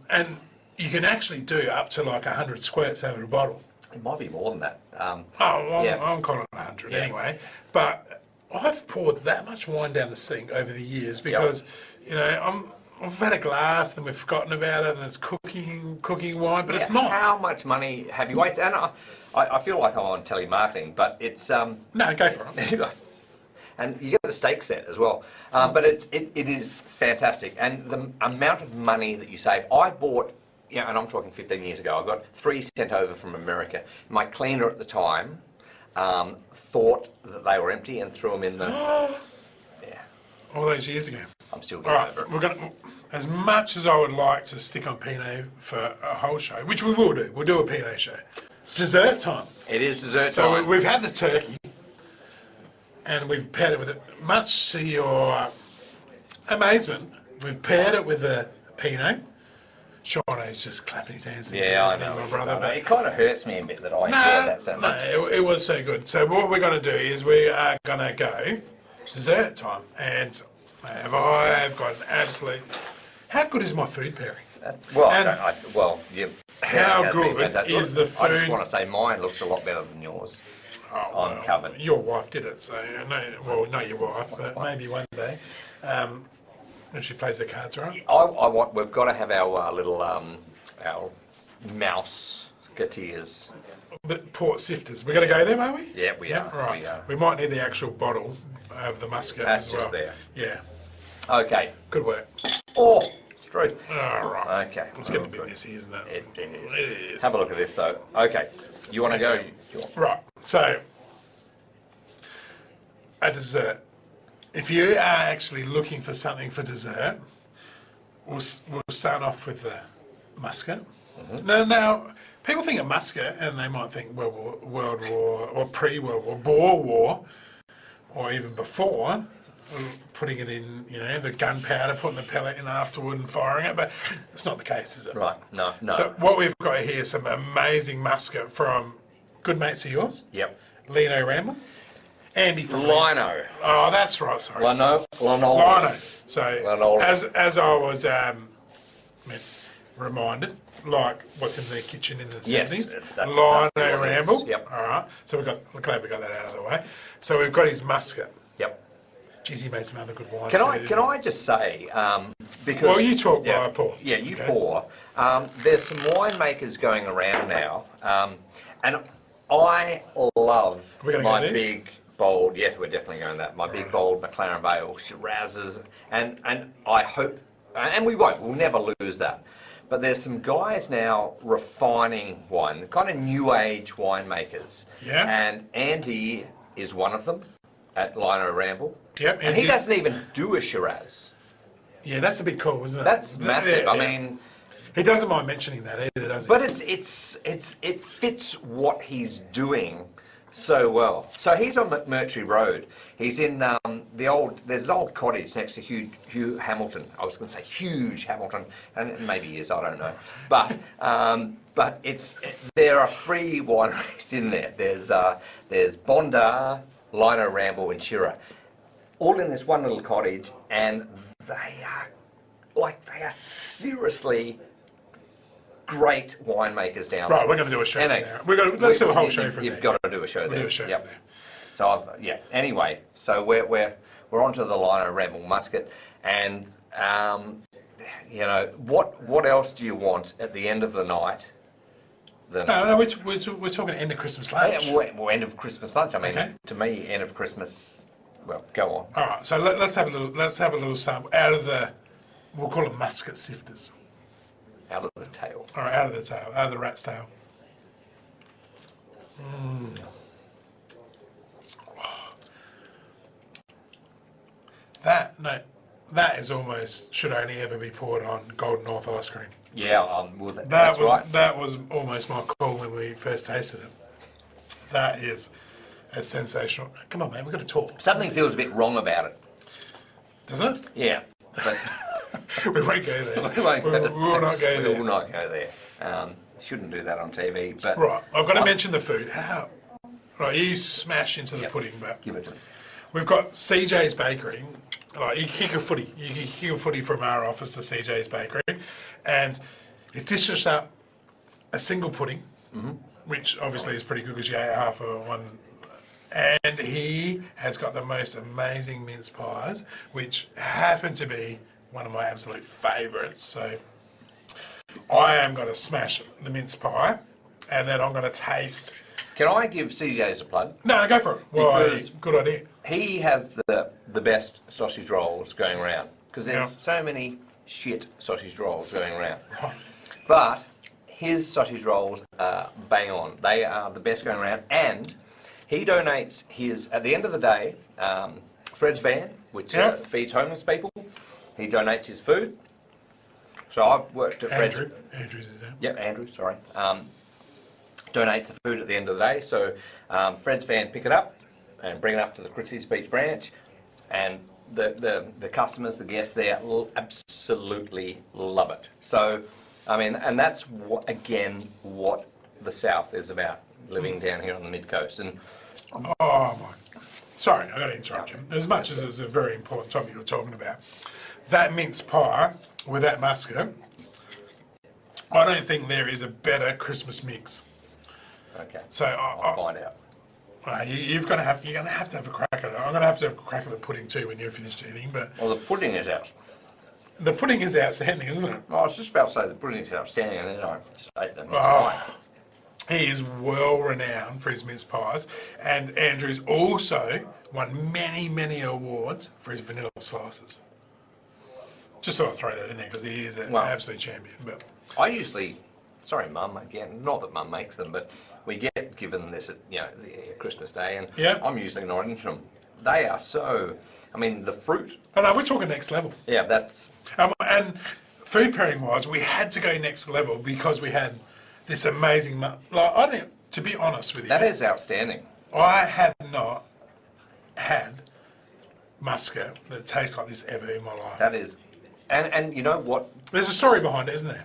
and you can actually do up to like 100 squirts out of a bottle. It might be more than that. I'm calling it 100 Yeah. anyway. But I've poured that much wine down the sink over the years because, you know, I've had a glass and we've forgotten about it and it's cooking wine, but it's not. How much money have you wasted? And I feel like I'm on telemarketing, but it's... No, go for it. And you get the steak set as well. But it is fantastic. And the amount of money that you save, I bought, and I'm talking 15 years ago, I got 3 sent over from America. My cleaner at the time thought that they were empty and threw them in the... All those years ago. I'm still All getting right, over it. we're going. As much as I would like to stick on Pinot for a whole show, which we will do, we'll do a Pinot show. It's dessert time. It is dessert So time. we've had the turkey, and we've paired it with it. Much to your amazement, we've paired it with a Pinot. Shauno's just clapping his hands together, Yeah, I isn't he, know. my brother? But It kind of hurts me a bit that I hear that so much. it was so good. So what we're going to do is we are going to go dessert time, and I've got an absolute. How good is my food pairing? How good is the I just food? want to say mine looks a lot better than yours. I'm covered. Your wife did it, so not your wife, but maybe one day, if she plays her cards right. We've got to have our little our mouse gatiers. The port sifters. We're going to go there, are we? Yeah, we are. Right. We are. We might need the actual bottle of the muscat That's as well. just there. Yeah. Okay. Good work. Oh, straight. All right. Okay. It's getting a bit messy, isn't it? It is. It is. Have a look at this though. Okay. You want to go? Right. So, a dessert. If you are actually looking for something for dessert, we'll start off with the muscat. Now, people think of muscat and they might think World War or pre-World War, Boer War, or even before, putting it in, the gunpowder, putting the pellet in afterward and firing it, but it's not the case, is it? Right. No. So what we've got here, some amazing muscat from good mates of yours. Yep. Lino Ramble. Andy from Lino. Oh, that's right, sorry. Lino. Lino. So, Lino. as I was reminded, like what's in their kitchen in the 70s, that's Lino exactly what it is. Ramble. Yep. All right. So we're glad we got that out of the way. So we've got his muscat. Yep. Geez, he made some other good wine. Can too. I just say because Well, you talk while I pour. Yeah, you Okay. pour. There's some winemakers going around now, and I love We're gonna my go this? big bold. Yeah, we're definitely going that. My big bold McLaren Vale Shirazes, and I hope, and we won't. We'll never lose that. But there's some guys now refining wine, kind of new age winemakers. Yeah. And Andy is one of them at Lino Ramble. Yep. And he doesn't even do a Shiraz. Yeah, that's a bit cool, isn't it? That's massive. Yeah, I yeah. mean, He doesn't mind mentioning that either, does he? but it fits what he's doing so well. So he's on McMurtry Road. He's in there's an old cottage next to Hugh Hamilton. I was going to say Huge Hamilton, and maybe he is, I don't know. But there are 3 wineries in there. There's Bondar, Lino Ramble, and Shiraz, all in this one little cottage, and they are seriously great winemakers down Right, there. we're going to do a show And from there. Let's do a whole show from there. You've got to do a show there. do a show Yep. from there. So anyway, so we're onto the Lino Ramble muscat, and what else do you want at the end of the night? No, we're talking end of Christmas lunch. Well, end of Christmas lunch. I mean, Okay. to me, end of Christmas. Well, go on. All right, so let's have a little sample out of the, we'll call them muscat sifters. Out of the tail. All right, out of the rat's tail. That is almost should only ever be poured on Golden North ice cream. Yeah, that's right. That was almost my call when we first tasted it. That is a sensational. Come on, man, we've got to talk. Something feels a bit wrong about it. Does it? Yeah, but We won't go there. we won't go We will not go we there. will not go there. Shouldn't do that on TV. But Right, I've got to mention the food. Right, you smash into the Yep. pudding, but give it to me. we've got CJ's Bakery. Like you kick a footy from our office to CJ's Bakery, and He's dished up a single pudding, which obviously is pretty good because you ate half of one. And he has got the most amazing mince pies, which happen to be one of my absolute favourites. So I am going to smash the mince pie, and then I'm going to taste. Can I give CJ's a plug? No, go for it. Well, Because- good idea. He has the best sausage rolls going around because there's Yeah. so many shit sausage rolls going around. Right. But his sausage rolls are bang on. They are the best going around, and he donates his, at the end of the day, Fred's van, which Yeah. feeds homeless people, he donates his food. So I've worked at Fred's. Andrew's is there. Yep, Andrew, sorry. Donates the food at the end of the day. So Fred's van pick it up and bring it up to the Christie's Beach branch, and the customers, the guests there, absolutely love it. So, I mean, and that's what, again, what the South is about, living down here on the mid-coast. And Oh my! Sorry, I got to interrupt you. As much as it's a very important topic you're talking about, that mince pie with that muscat, I don't think there is a better Christmas mix. okay, So I'll find out. you're going to have to have a crack at it. I'm going to have a crack at the pudding too when you're finished eating. But Well, the pudding is out. the pudding is outstanding, isn't it? I was just about to say the pudding is outstanding, and then I just ate them. Oh, he is well renowned for his mince pies, and Andrew's also won many, many awards for his vanilla slices. Just thought I'd throw that in there because he is an Well- absolute champion. But I usually, sorry, Mum, again, not that Mum makes them, but we get given this at, the Christmas Day, and Yeah. I'm usually not into them. They are so, I mean, the fruit, oh no, we're talking next level. yeah, that's, And food pairing wise, we had to go next level because we had this amazing. Like I didn't, to be honest with you, that is outstanding. I had not had muscat that tastes like this ever in my life. That is, and you know what? There's a story behind it, isn't there?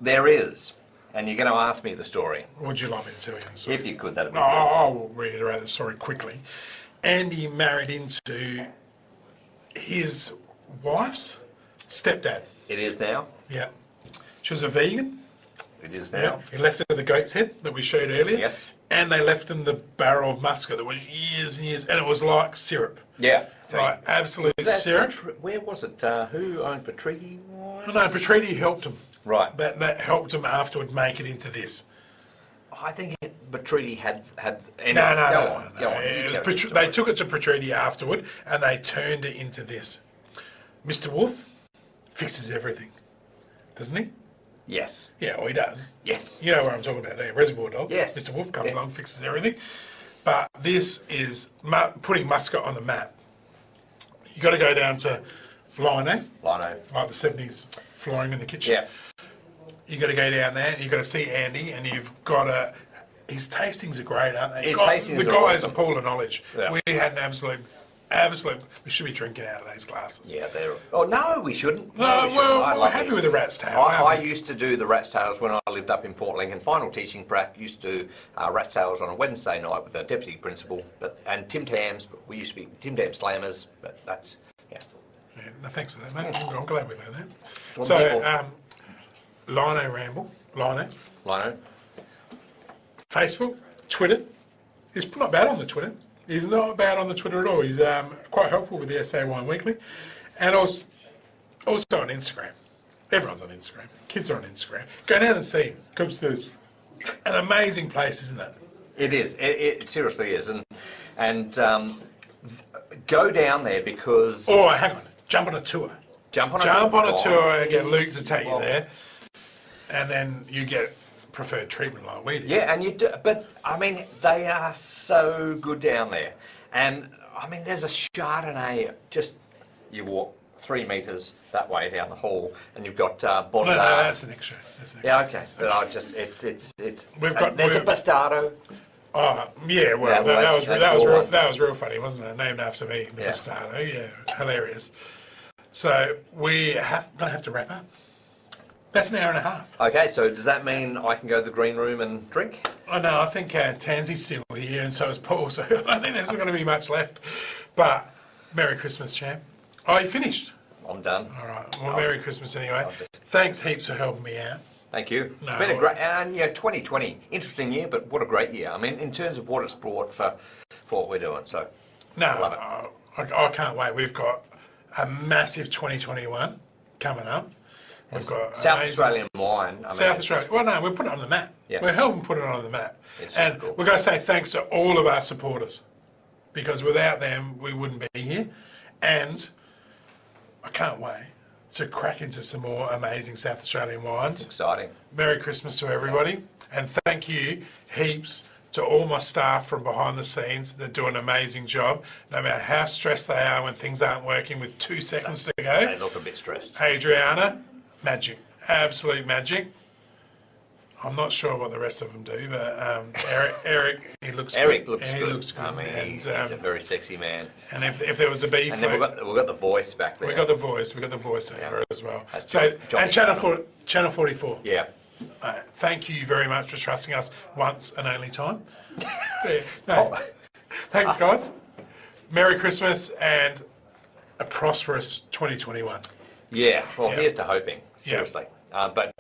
There is, and you're going to ask me the story. Would you like me to tell you the story? If you could, that'd be Oh, good. I will reiterate the story quickly. Andy married into his wife's stepdad. It is now. Yeah. She was a vegan. It is Yeah. now. He left her the goat's head that we showed earlier. Yes. And they left him the barrel of muscat that was years and years, and it was like syrup. Yeah. So Like absolute was that syrup. Where was it? Who owned Patricky? No, Petriti helped him. Right. That helped him afterward make it into this. I think Patricky had. Anyway, No. Go on. It You was carry on. They took it to Petriti afterward, and they turned it into this. Mr. Wolf fixes everything, doesn't he? Yes. Yeah, well, he does. Yes. You know what I'm talking about, eh? Reservoir Dogs. Yes. Mr. Wolf comes Yeah. along, fixes everything. But this is putting muscat on the map. You got to go down to Lino, Lino. like the 70s flooring in the kitchen. Yeah. You got to go down there, and you got to see Andy, and you've got to. His tastings are great, aren't they? His God, tastings the are guy is awesome. a pool of knowledge. Yeah. We had an absolute. We should be drinking out of those glasses. Yeah, they're. Oh no, we shouldn't. No, we shouldn't. well, I we're love happy these. with the rat's tail. I aren't we? used to do the rat's tails when I lived up in Port Lincoln. Final teaching prac used to do rat's tails on a Wednesday night with the deputy principal, and Tim Tams. But we used to be Tim Tam slammers. But that's yeah. Yeah, no, thanks for that, mate. I'm glad we learned that. Well, So, people- Lino Ramble, Lino, Lino. Facebook, Twitter. He's not bad on the Twitter. He's not bad on the Twitter at all. He's quite helpful with the SA Wine Weekly. And also on Instagram. Everyone's on Instagram. Kids are on Instagram. Go down and see him. Because there's an amazing place, isn't it? It is. It seriously is, and go down there because Oh, hang on. Jump on a tour. jump on A tour and get Luke to take you there. And then you get preferred treatment like we do. Yeah, and you do, but I mean, they are so good down there. And I mean, there's a Chardonnay, just you walk 3 metres that way down the hall, and you've got No, Bondard. that's an extra. That's an extra. Yeah, okay. But I just, it's. We've got- there's a we've- Bastardo. Oh, yeah, well, Yeah, well, that that's was your real, one. that was real funny, wasn't it? Named after me, the Yeah. Bastardo. Yeah, hilarious. So going to have to wrap up. That's an hour and a half. Okay, so does that mean I can go to the green room and drink? I know, I think Tansy's still here, and so is Paul, so I don't think there's not going to be much left. But Merry Christmas, champ. Oh, you finished? I'm done. All right. Well, Merry Christmas anyway. Thanks heaps for helping me out. Thank you. No, It's been a great, and 2020, interesting year, but what a great year. I mean, in terms of what it's brought for what we're doing. So, No, love it. I can't wait. We've got a massive 2021 coming up. We've got South amazing- Australian wine. I mean, South Australia. Well, no, we're putting it on the map. Yeah. We're helping put it on the map. It's And cool. we're going to say thanks to all of our supporters, because without them, we wouldn't be here. And I can't wait to crack into some more amazing South Australian wines. Exciting. Merry Christmas to everybody. And thank you heaps to all my staff from behind the scenes. They do an amazing job. No matter how stressed they are when things aren't working with 2 seconds to They go. look a bit stressed. Adriana, magic. Absolute magic. I'm not sure what the rest of them do, but Eric, he looks Eric good. looks He good. looks good. I mean, and he's a very sexy man. and if there was a beef, And then we've got the voice back there. we got the voice. We got the voiceover as well. That's So Johnny and Channel Carter. Channel 44. Yeah. Thank you very much for trusting us once and only time. Yeah, no. Thanks, guys. Merry Christmas and a prosperous 2021. Yeah. Well, Yeah. here's to hoping. Seriously. But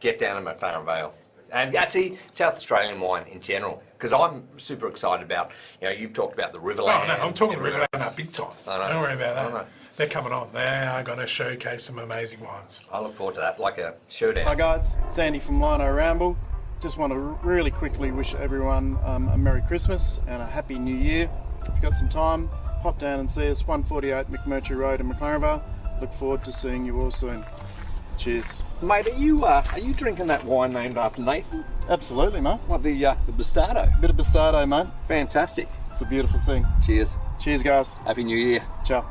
get down to McLaren Vale. And see, South Australian wine in general, because I'm super excited about, you've talked about the Oh, Riverland. no, I'm talking Riverland now big time. I know. Don't worry about I that. know. They're coming on. They are going to showcase some amazing wines. I look forward to that, like a showdown. Hi guys, it's Andy from Lino Ramble. Just want to really quickly wish everyone a Merry Christmas and a Happy New Year. If you've got some time, pop down and see us, 148 McMurtry Road in McLaren. Look forward to seeing you all soon. Cheers. Mate, are you drinking that wine named after Nathan? Absolutely, mate. What, the Bastardo? Bit of Bastardo, mate. Fantastic. It's a beautiful thing. Cheers. Cheers, guys. Happy New Year. Ciao.